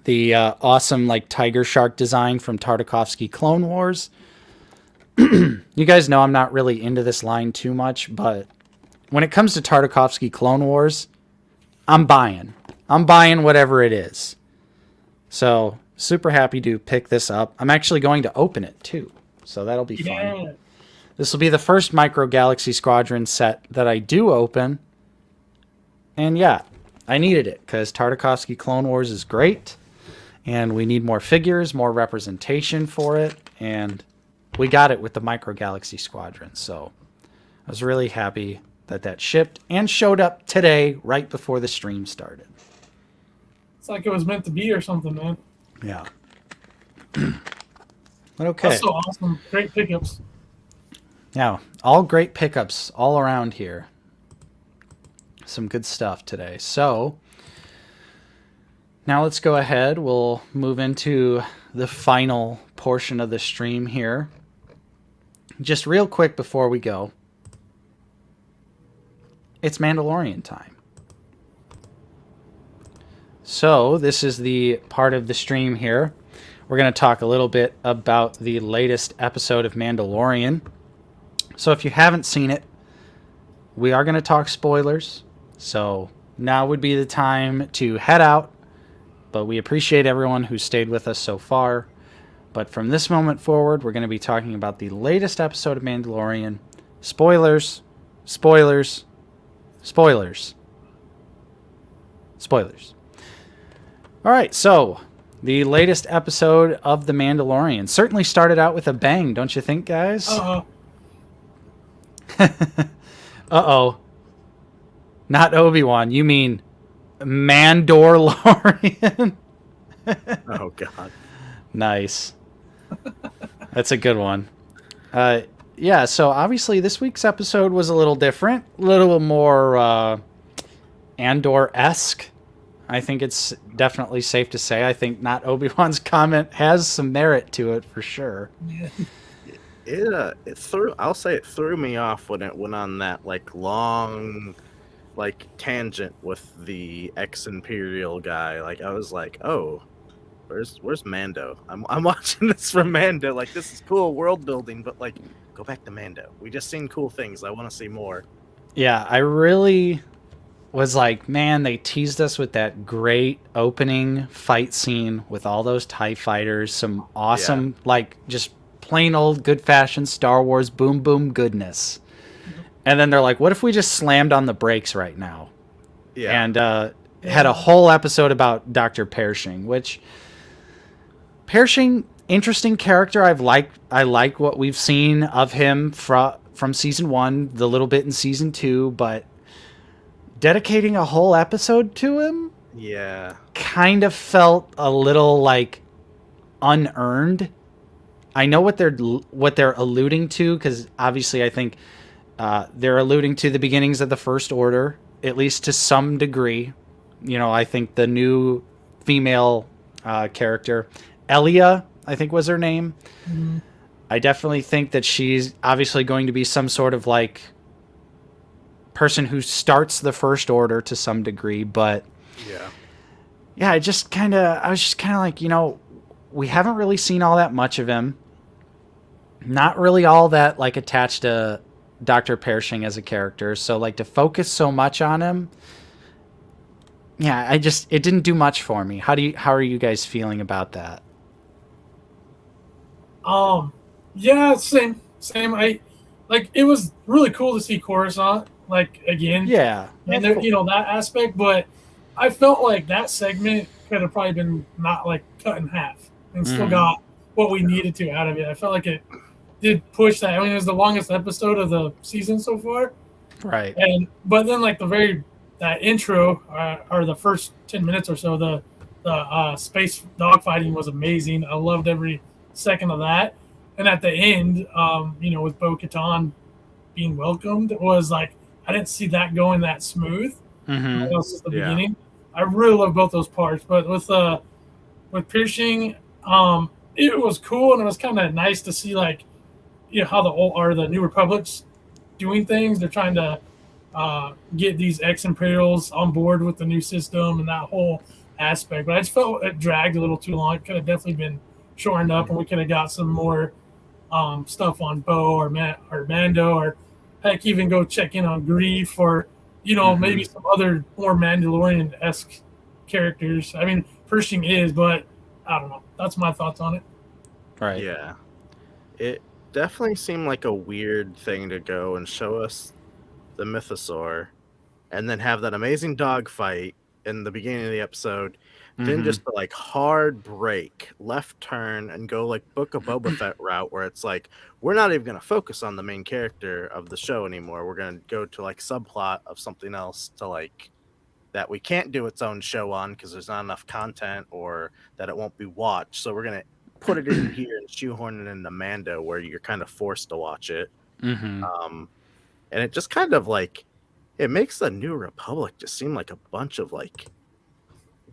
The awesome like tiger shark design from Tartakovsky Clone Wars. You guys know I'm not really into this line too much, but when it comes to Tartakovsky Clone Wars, I'm buying whatever it is. So super happy to pick this up. I'm actually going to open it too, so that'll be fun. This will be the first Micro Galaxy Squadron set that I do open. And yeah, I needed it because Tartakovsky Clone Wars is great. And we need more figures, more representation for it. And we got it with the Micro Galaxy Squadron. So I was really happy that that shipped and showed up today right before the stream started. It's like it was meant to be or something, man. Yeah. But okay. That's so awesome. Great pickups. Yeah, all great pickups all around here. Some good stuff today. So now let's go ahead. We'll move into the final portion of the stream here. Just real quick before we go. It's Mandalorian time. So this is the part of the stream here. We're going to talk a little bit about the latest episode of Mandalorian. So if you haven't seen it, we are going to talk spoilers. So now would be the time to head out. But we appreciate everyone who stayed with us so far. But from this moment forward, we're going to be talking about the latest episode of Mandalorian. Spoilers, spoilers, spoilers, spoilers. All right, so the latest episode of The Mandalorian certainly started out with a bang, don't you think, guys? Uh-oh. Uh-oh. Not Obi-Wan. You mean Mandalorian? Oh, God. Nice. That's a good one. Yeah, so obviously this week's episode was a little different. A little more Andor-esque. I think it's definitely safe to say. I think not Obi-Wan's comment has some merit to it for sure. I'll say it threw me off when it went on that like long tangent with the ex-Imperial guy. Like I was like, oh, where's Mando? I'm watching this from Mando. Like this is cool world building, but like go back to Mando. We just seen cool things. I want to see more. Yeah, I really was like, man, they teased us with that great opening fight scene with all those TIE fighters, some awesome, like just plain old good fashioned Star Wars boom boom goodness. And then they're like, what if we just slammed on the brakes right now? Yeah. And had a whole episode about Dr. Pershing, which Pershing, interesting character. I like what we've seen of him from season 1, the little bit in season 2, but dedicating a whole episode to him, kind of felt a little like unearned. I know what they're alluding to, because obviously I think they're alluding to the beginnings of the First Order, at least to some degree. You know, I think the new female character, Elia, I think was her name. Mm-hmm. I definitely think that she's obviously going to be some sort of like person who starts the First Order to some degree, but I was just kind of like, you know, we haven't really seen all that much of him. Not really all that like attached to Dr. Pershing as a character, so like to focus so much on him, it didn't do much for me. How are you guys feeling about that? Same. It was really cool to see Coruscant like again, Yeah. and Of you know that aspect. But I felt like that segment could have probably been not like cut in half and still got what we needed to out of it. I felt like it did push that. I mean, it was the longest episode of the season so far. Right. And but then like that intro or the first 10 minutes or so, the space dogfighting was amazing. I loved every second of that. And at the end, you know, with Bo-Katan being welcomed, it was like I didn't see that going that smooth. That was just the beginning. I really love both those parts, but with Piercing, it was cool and it was kind of nice to see like you know how the New Republic's doing things. They're trying to get these ex-Imperials on board with the new system and that whole aspect. But I just felt it dragged a little too long. It could have definitely been shortened up, and we could have got some more stuff on Bo or Mando, or heck, even go check in on Grief, or you know maybe some other more Mandalorian-esque characters. I mean, Pershing is, but I don't know. That's my thoughts on it. Right. Yeah. It definitely seemed like a weird thing to go and show us the mythosaur and then have that amazing dogfight in the beginning of the episode, then just the like hard break, left turn, and go like Book of Boba Fett route where it's like we're not even going to focus on the main character of the show anymore. We're going to go to like subplot of something else to like that we can't do its own show on because there's not enough content or that it won't be watched. So we're going to put it in here and shoehorn it into Mando where you're kind of forced to watch it. And it just kind of like it makes the New Republic just seem like a bunch of like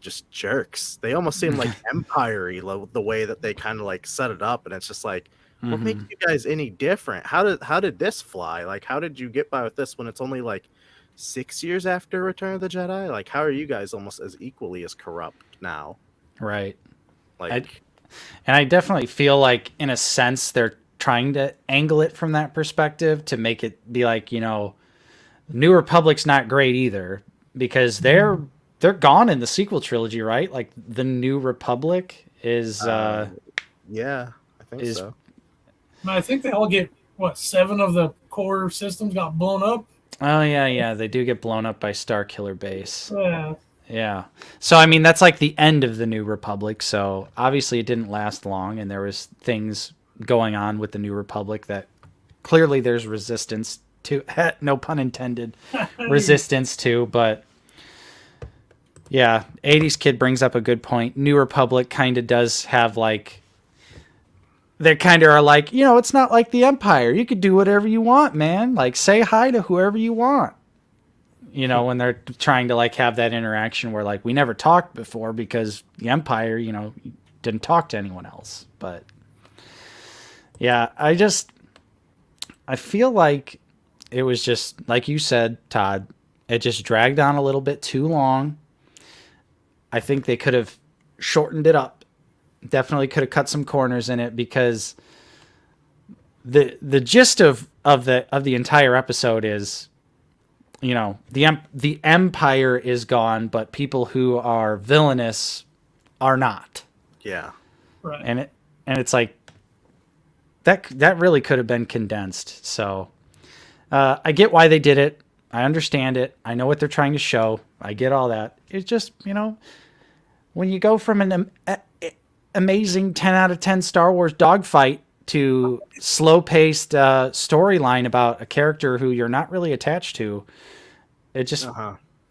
just jerks. They almost seem like Empire-y the way that they kind of like set it up, and it's just like, what makes you guys any different? How did this fly? Like, how did you get by with this when it's only like 6 years after Return of the Jedi? Like, how are you guys almost as equally as corrupt now? Right. Like, and I definitely feel like, in a sense, they're trying to angle it from that perspective to make it be like, you know, New Republic's not great either because they're gone in the sequel trilogy, right? Like the New Republic is yeah, I think so. I think they all get 7 of the core systems got blown up. Oh yeah, they do get blown up by Starkiller Base. Yeah. Yeah. So I mean that's like the end of the New Republic, so obviously it didn't last long and there was things going on with the New Republic that clearly there's resistance to, no pun intended, resistance to, but yeah, 80s Kid brings up a good point. New Republic kind of does have like, they kind of are like, you know, it's not like the Empire. You could do whatever you want, man. Like say hi to whoever you want. You know, when they're trying to like have that interaction where like we never talked before because the Empire, you know, didn't talk to anyone else. But yeah, I feel like it was just, like you said, Todd, it just dragged on a little bit too long. I think they could have shortened it up. Definitely could have cut some corners in it because the gist of the entire episode is, you know, the Empire is gone, but people who are villainous are not. Yeah. Right. And it's like that really could have been condensed. So I get why they did it. I understand it. I know what they're trying to show. I get all that. It's just, you know, when you go from an amazing 10 out of 10 Star Wars dogfight to slow-paced storyline about a character who you're not really attached to, it just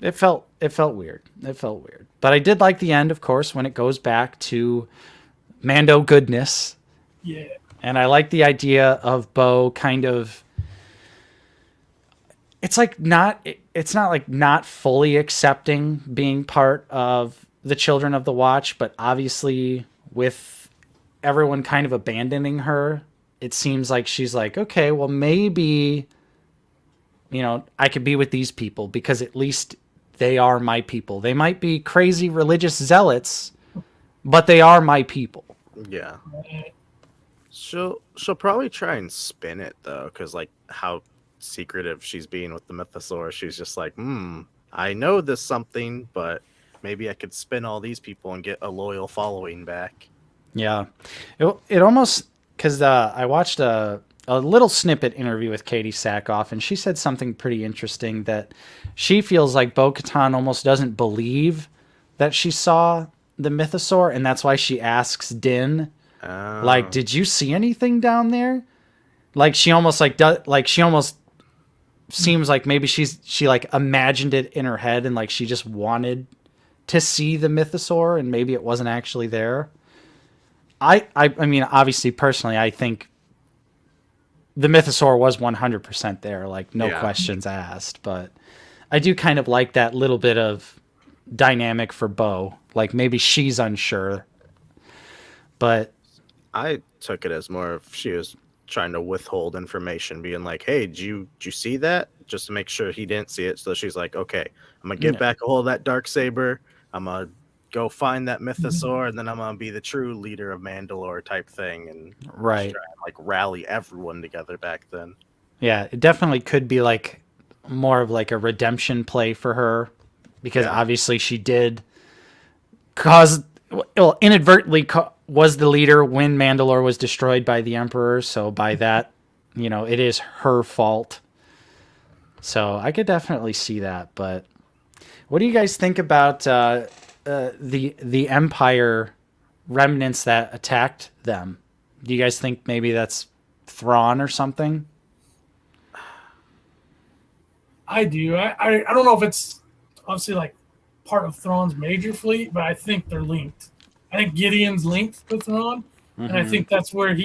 it felt weird. It felt weird. But I did like the end, of course, when it goes back to Mando goodness. Yeah. And I like the idea of Bo kind of, it's not like not fully accepting being part of the Children of the Watch, but obviously with everyone kind of abandoning her, it seems like she's like, okay, well maybe, you know, I could be with these people because at least they are my people. They might be crazy religious zealots, but they are my people. Yeah. She'll probably try and spin it though, because like how secretive she's being with the mythosaur, she's just like, I know this something, but maybe I could spin all these people and get a loyal following back. Yeah, it almost, because I watched a a little snippet interview with Katie Sackhoff, and she said something pretty interesting that she feels like Bo-Katan almost doesn't believe that she saw the mythosaur, and that's why she asks Din, like, did you see anything down there? Like she almost she almost seems like maybe she like imagined it in her head, and like she just wanted to see the mythosaur, and maybe it wasn't actually there. I mean, obviously, personally, I think the mythosaur was 100% there, like no questions asked. But I do kind of like that little bit of dynamic for Bo. Like maybe she's unsure, but I took it as more of she was trying to withhold information, being like, "Hey, did you see that?" Just to make sure he didn't see it. So she's like, "Okay, I'm gonna get back a hold of that Darksaber. I'm gonna go find that mythosaur, and then I'm gonna be the true leader of Mandalore," type thing, and right, try and, like rally everyone together back then. Yeah, it definitely could be like more of like a redemption play for her, because obviously she did cause, well, inadvertently was the leader when Mandalore was destroyed by the Emperor. So by that, it is her fault. So I could definitely see that. But what do you guys think about the Empire remnants that attacked them? Do you guys think maybe that's Thrawn or something? I do. I don't know if it's obviously like part of Thrawn's major fleet, but I think they're linked. I think Gideon's linked to Thrawn, and I think that's where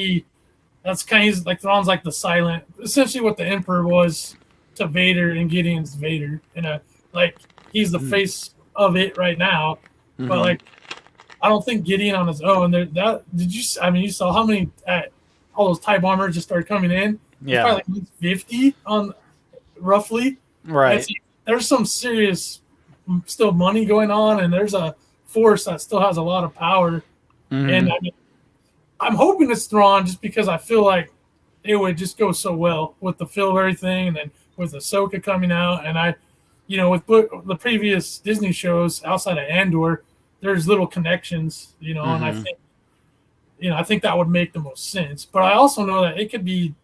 that's kind of like Thrawn's like the silent, essentially what the Emperor was to Vader, and Gideon's Vader, and like he's the face of it right now. But like, I don't think Gideon on his own. You saw how many all those TIE bombers just started coming in. Yeah, probably like 50 on roughly. Right. There's some serious still money going on, and there's a force that still has a lot of power. And I mean, I'm hoping it's Thrawn, just because I feel like it would just go so well with the feel of everything, and then with Ahsoka coming out, and with the previous Disney shows outside of Andor, there's little connections, and I think, I think that would make the most sense. But I also know that it could be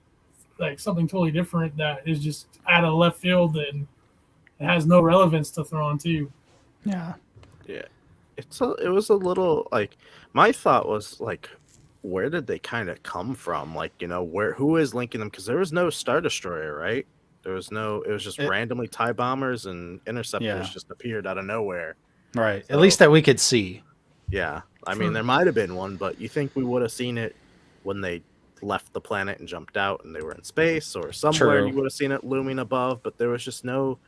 like something totally different that is just out of left field and it has no relevance to Thrawn too. Yeah. It was a little like, my thought was like, where did they kind of come from? Like, who is linking them? Because there was no Star Destroyer, right? It was just randomly TIE bombers and interceptors just appeared out of nowhere. Right. So, at least that we could see. Yeah. I mean, there might have been one, but you think we would have seen it when they left the planet and jumped out and they were in space, or somewhere you would have seen it looming above, but there was just no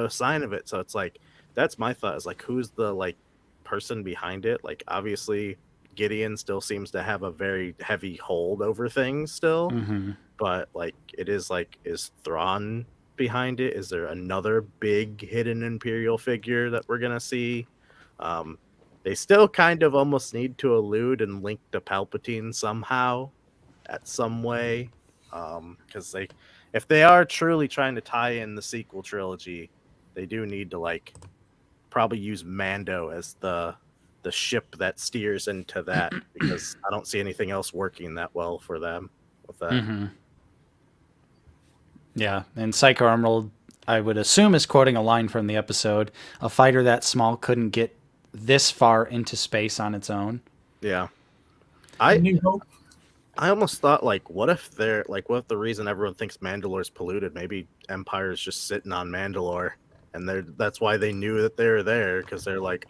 sign of it. So it's like, that's my thought, is like, who's the like person behind it? Like, obviously Gideon still seems to have a very heavy hold over things still, but like, it is like, is Thrawn behind it? Is there another big hidden Imperial figure that we're gonna see? They still kind of almost need to allude and link to Palpatine somehow, at some way, because if they are truly trying to tie in the sequel trilogy, they do need to like probably use Mando as the ship that steers into that, because I don't see anything else working that well for them with that. Yeah, and Psycho Emerald, I would assume, is quoting a line from the episode: "A fighter that small couldn't get this far into space on its own." Yeah, New Hope. I almost thought, like, what if the reason everyone thinks Mandalore's polluted, maybe Empire's just sitting on Mandalore, and that's why they knew that they were there, because they're like,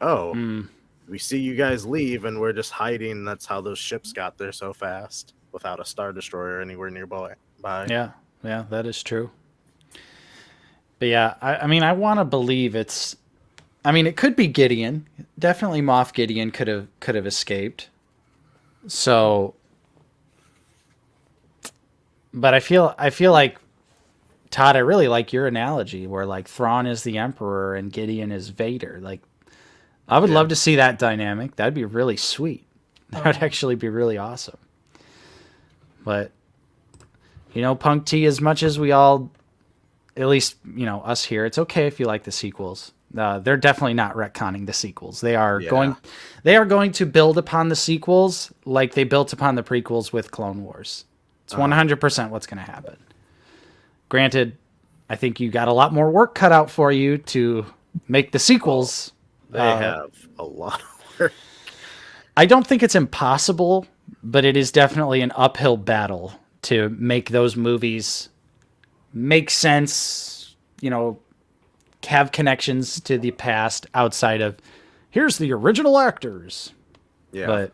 we see you guys leave, and we're just hiding. That's how those ships got there so fast, without a Star Destroyer anywhere nearby. Yeah, that is true. But yeah, I mean, I want to believe it could be Gideon. Definitely Moff Gideon could have escaped. So... But I feel like, Todd, I really like your analogy where like Thrawn is the Emperor and Gideon is Vader. Like, I would love to see that dynamic. That'd be really sweet. That would actually be really awesome. But, Punk T, as much as we all, at least, us here, it's okay if you like the sequels. They're definitely not retconning the sequels. They are going to build upon the sequels like they built upon the prequels with Clone Wars. It's 100% what's going to happen. Granted, I think you got a lot more work cut out for you to make the sequels. They have a lot of work. I don't think it's impossible, but it is definitely an uphill battle to make those movies make sense, have connections to the past outside of here's the original actors. Yeah. But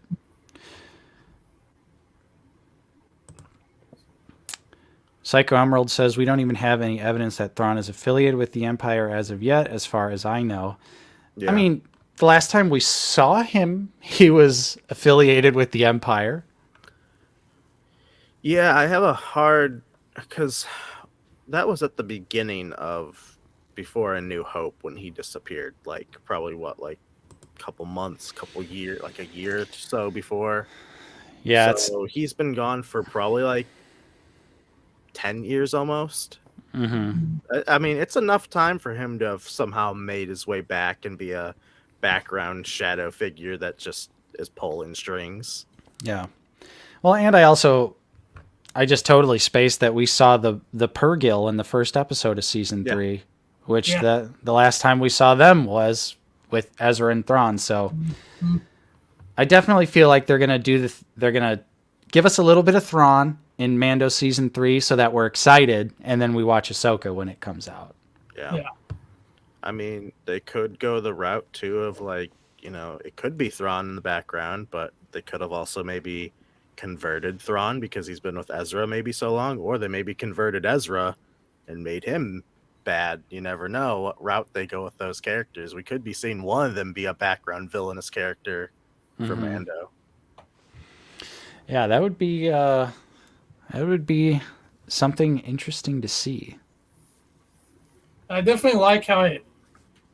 Psycho Emerald says we don't even have any evidence that Thrawn is affiliated with the Empire as of yet, as far as I know. Yeah. I mean, the last time we saw him, he was affiliated with the Empire. Yeah, I have a hard... Because that was at the beginning of... Before A New Hope, when he disappeared. Like, probably, couple months, couple years, like a year or so before. Yeah, so he's been gone for probably 10 years almost. I mean, it's enough time for him to have somehow made his way back and be a background shadow figure that just is pulling strings. Yeah. Well, and I just totally spaced that we saw the Purrgil in the first episode of season 3, which the last time we saw them was with Ezra and Thrawn. So I definitely feel like they're gonna they're gonna give us a little bit of Thrawn in Mando season 3 so that we're excited, and then we watch Ahsoka when it comes out. Yeah. I mean, they could go the route too of it could be Thrawn in the background, but they could have also maybe converted Thrawn because he's been with Ezra maybe so long, or they maybe converted Ezra and made him bad. You never know what route they go with those characters. We could be seeing one of them be a background villainous character for Mando. Yeah, that would be something interesting to see. I definitely like how it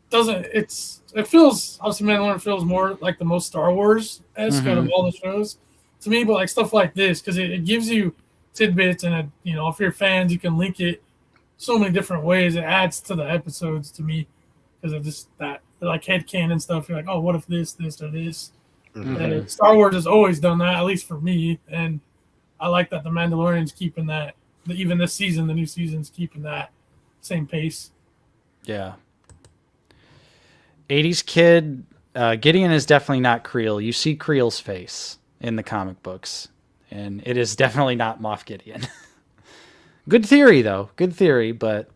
doesn't. It feels, obviously Mandalorian feels more like the most Star Wars esque out of all the shows to me, but stuff like this because it gives you tidbits and if you're fans, you can link it so many different ways. It adds to the episodes to me because of just that headcanon stuff. You're like, oh, what if this or this? And Star Wars has always done that, at least for me, and I like that the Mandalorian's keeping that. Even this season, the new season's keeping that same pace. Yeah. 80s kid, Gideon is definitely not Creel. You see Creel's face in the comic books, and it is definitely not Moff Gideon. Good theory, though. Good theory, but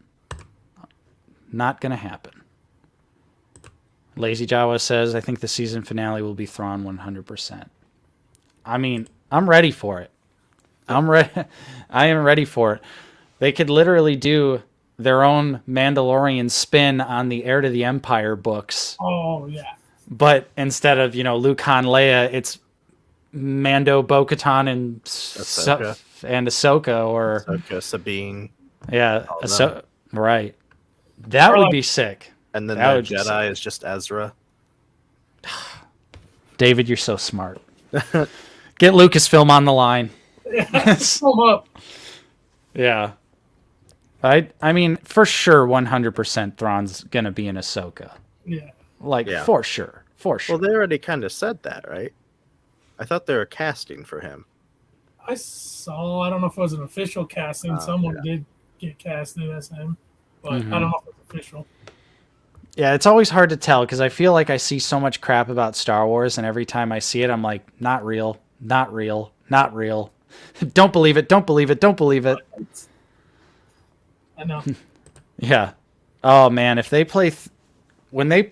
not going to happen. Lazy Jawa says, I think the season finale will be Thrawn 100%. I mean, I'm ready for it. I am ready for it. They could literally do their own Mandalorian spin on the Heir to the Empire books. Oh, yeah. But instead of, Luke, Han, Leia, it's Mando, Bo-Katan, and Ahsoka, or Ahsoka, Sabine. Yeah, right. That would be sick. And then the Jedi is just Ezra. David, you're so smart. Get Lucasfilm on the line. Film up. Yeah. I mean, for sure, 100% Thrawn's going to be in Ahsoka. Yeah. For sure. For sure. Well, they already kind of said that, right? I thought they were casting for him. I don't know if it was an official casting. Someone did get casted as him, but I don't know if it's official. Yeah, it's always hard to tell because I feel like I see so much crap about Star Wars, and every time I see it, I'm like, not real, not real, not real. Don't believe it, don't believe it, don't believe it. I know. Yeah. Oh, man, if they play... they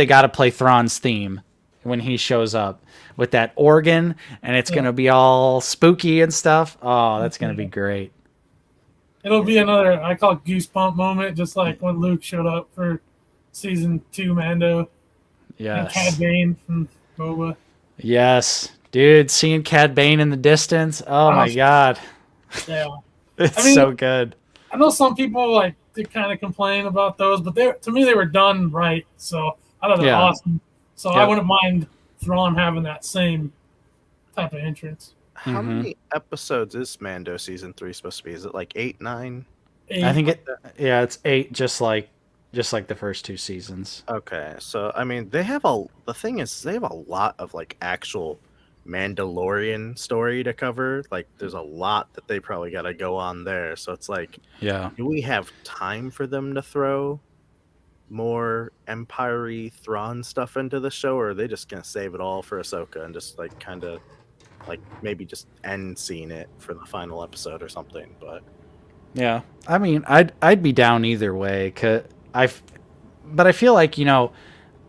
got to play Thrawn's theme when he shows up with that organ, and it's going to be all spooky and stuff. Oh, that's going to be great. It'll be another, I call it goosebump moment, just like when Luke showed up for season 2 Mando. Yes. And Cad Bane from Boba. Yes. Dude, seeing Cad Bane in the distance. Oh, my God. Yeah. It's so good. I know some people they kind of complain about those, but to me they were done right. So I thought they're awesome. So I wouldn't mind Thrawn having that same type of entrance. How many episodes is Mando season 3 supposed to be? Is it 8, 9? 8. I think it's 8, just like the first 2 seasons. Okay, so I mean they have a lot of actual Mandalorian story to cover. Like, there's a lot that they probably got to go on there. So it's like, Yeah. do we have time for them to throw more Empire-y Thrawn stuff into the show, or are they just gonna save it all for Ahsoka and just like kind of like maybe just end scene it for the final episode or something? But Yeah. I mean, I'd be down either way. But I feel like,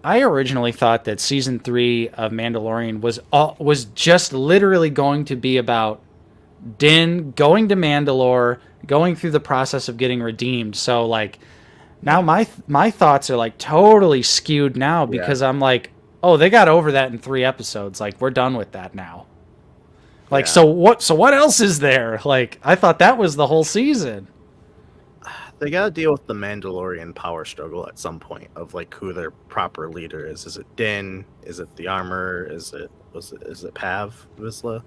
I originally thought that season 3 of Mandalorian was just literally going to be about Din going to Mandalore, going through the process of getting redeemed. So like now my thoughts are like totally skewed now because I'm like, oh, they got over that in 3 episodes. Like, we're done with that now. Like, Yeah. so what else is there? Like, I thought that was the whole season. they got to deal with the Mandalorian power struggle at some point of like who their proper leader is. Is it Din? Is it the armor? Is it Pav Vizsla?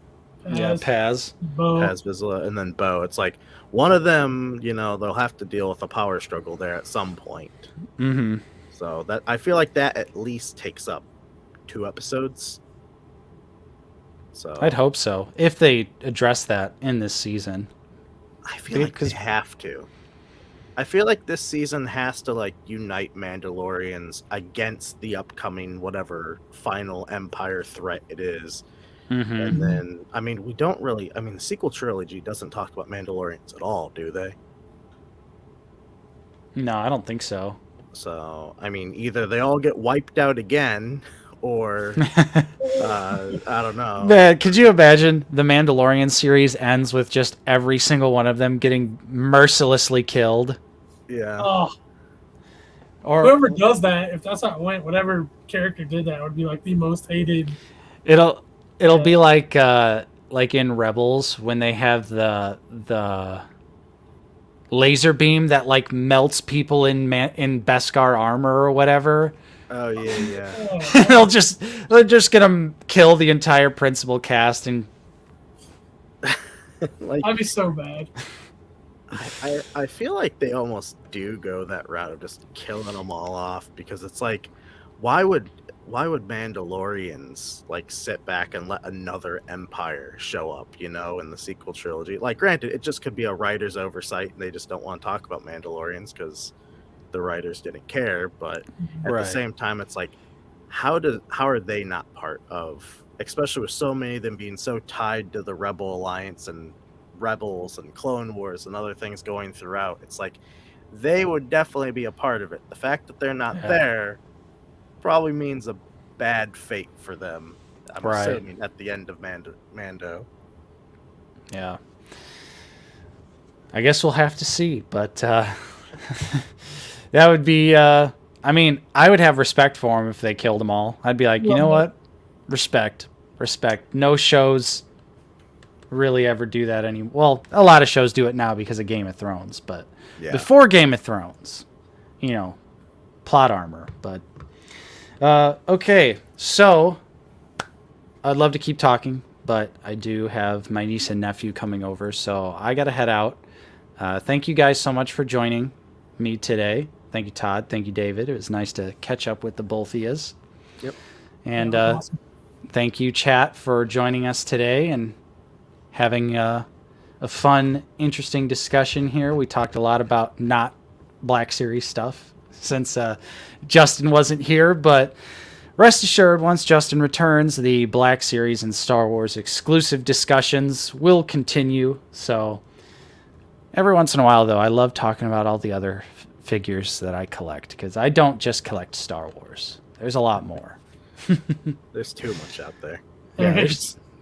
Yeah, Paz. Bo. Paz Vizsla, and then Bo. It's like one of them, they'll have to deal with a power struggle there at some point. Mm-hmm. So that I feel like that at least takes up 2 episodes. So I'd hope so if they address that in this season. I feel like they because- have to. I feel like this season has to like unite Mandalorians against the upcoming whatever final Empire threat it is. Mm-hmm. And then we don't really the sequel trilogy doesn't talk about Mandalorians at all, do they? No, I don't think so. So either they all get wiped out again or I don't know. Man, could you imagine the Mandalorian series ends with just every single one of them getting mercilessly killed? Yeah. Oh, Or whoever does that, if that's how it went, whatever character did that would be like the most hated. it'll Yeah. be like in Rebels when they have the laser beam that like melts people in Beskar armor or whatever. Oh yeah. Oh, they'll just gonna kill the entire principal cast and Like I'd be so bad. I feel like they almost do go that route of just killing them all off, because it's like, why would Mandalorians like sit back and let another empire show up, in the sequel trilogy? Like, granted, it just could be a writer's oversight and they just don't want to talk about Mandalorians because the writers didn't care. But at Right. the same time, it's like, how are they not part of, especially with so many of them being so tied to the Rebel Alliance and Rebels and Clone Wars and other things going throughout? It's like they would definitely be a part of it. The fact that they're not Yeah. there probably means a bad fate for them. I'm Right. assuming at the end of Mando. yeah. I guess we'll have to see, but that would be. I would have respect for them if they killed them all. I'd be like, you know what, respect. No shows really ever do that anymore. Well, a lot of shows do it now because of Game of Thrones, but Yeah. before Game of Thrones, plot armor. But okay, so I'd love to keep talking, but I do have my niece and nephew coming over, so I gotta head out. Thank you guys so much for joining me today. Thank you, Todd. Thank you, David. It was nice to catch up with the both of yous. Yep. And Awesome. thank you, chat, for joining us today and having a fun, interesting discussion here. We talked a lot about not Black Series stuff since Justin wasn't here, but rest assured, once Justin returns, the Black Series and Star Wars exclusive discussions will continue. So every once in a while, though, I love talking about all the other figures that I collect, because I don't just collect Star Wars. There's a lot more. There's too much out there. Yeah,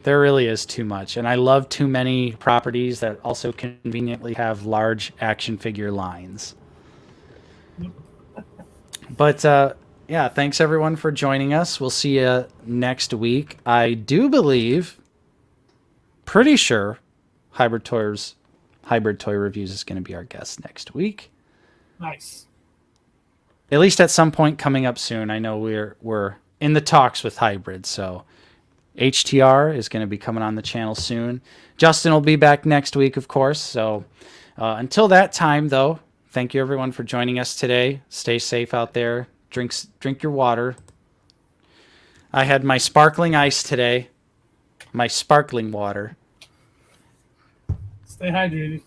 there really is too much, and I love too many properties that also conveniently have large action figure lines. But yeah, thanks everyone for joining us. We'll see you next week. I do believe, pretty sure, Hybrid Toy Reviews is going to be our guest next week. Nice. At least at some point coming up soon. I know we're in the talks with Hybrid, so HTR is going to be coming on the channel soon. Justin will be back next week, of course. So until that time, though, thank you everyone for joining us today. Stay safe out there. Drink your water. I had my sparkling ice today. my sparkling water. Stay hydrated.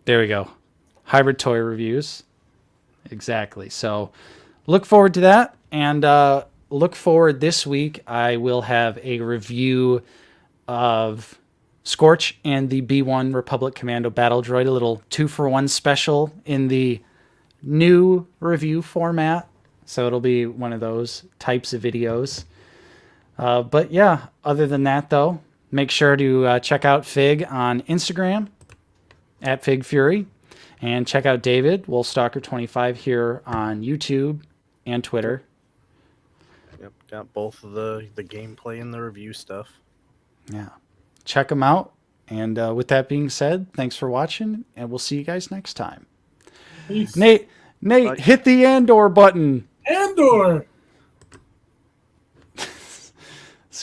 There we go. Hybrid toy reviews. Exactly. So look forward to that. And look forward this week. I will have a review of Scorch and the B1 Republic Commando Battle Droid. A little 2-for-1 special in the new review format. So it'll be one of those types of videos. But yeah, other than that, though, make sure to check out Fig on Instagram at Fig Fury, and check out David Wolfstalker25 here on YouTube and Twitter. Yep, got both of the gameplay and the review stuff. Yeah, check them out. And with that being said, thanks for watching, and we'll see you guys next time. Peace. Nate, Bye. hit the Andor button. Andor.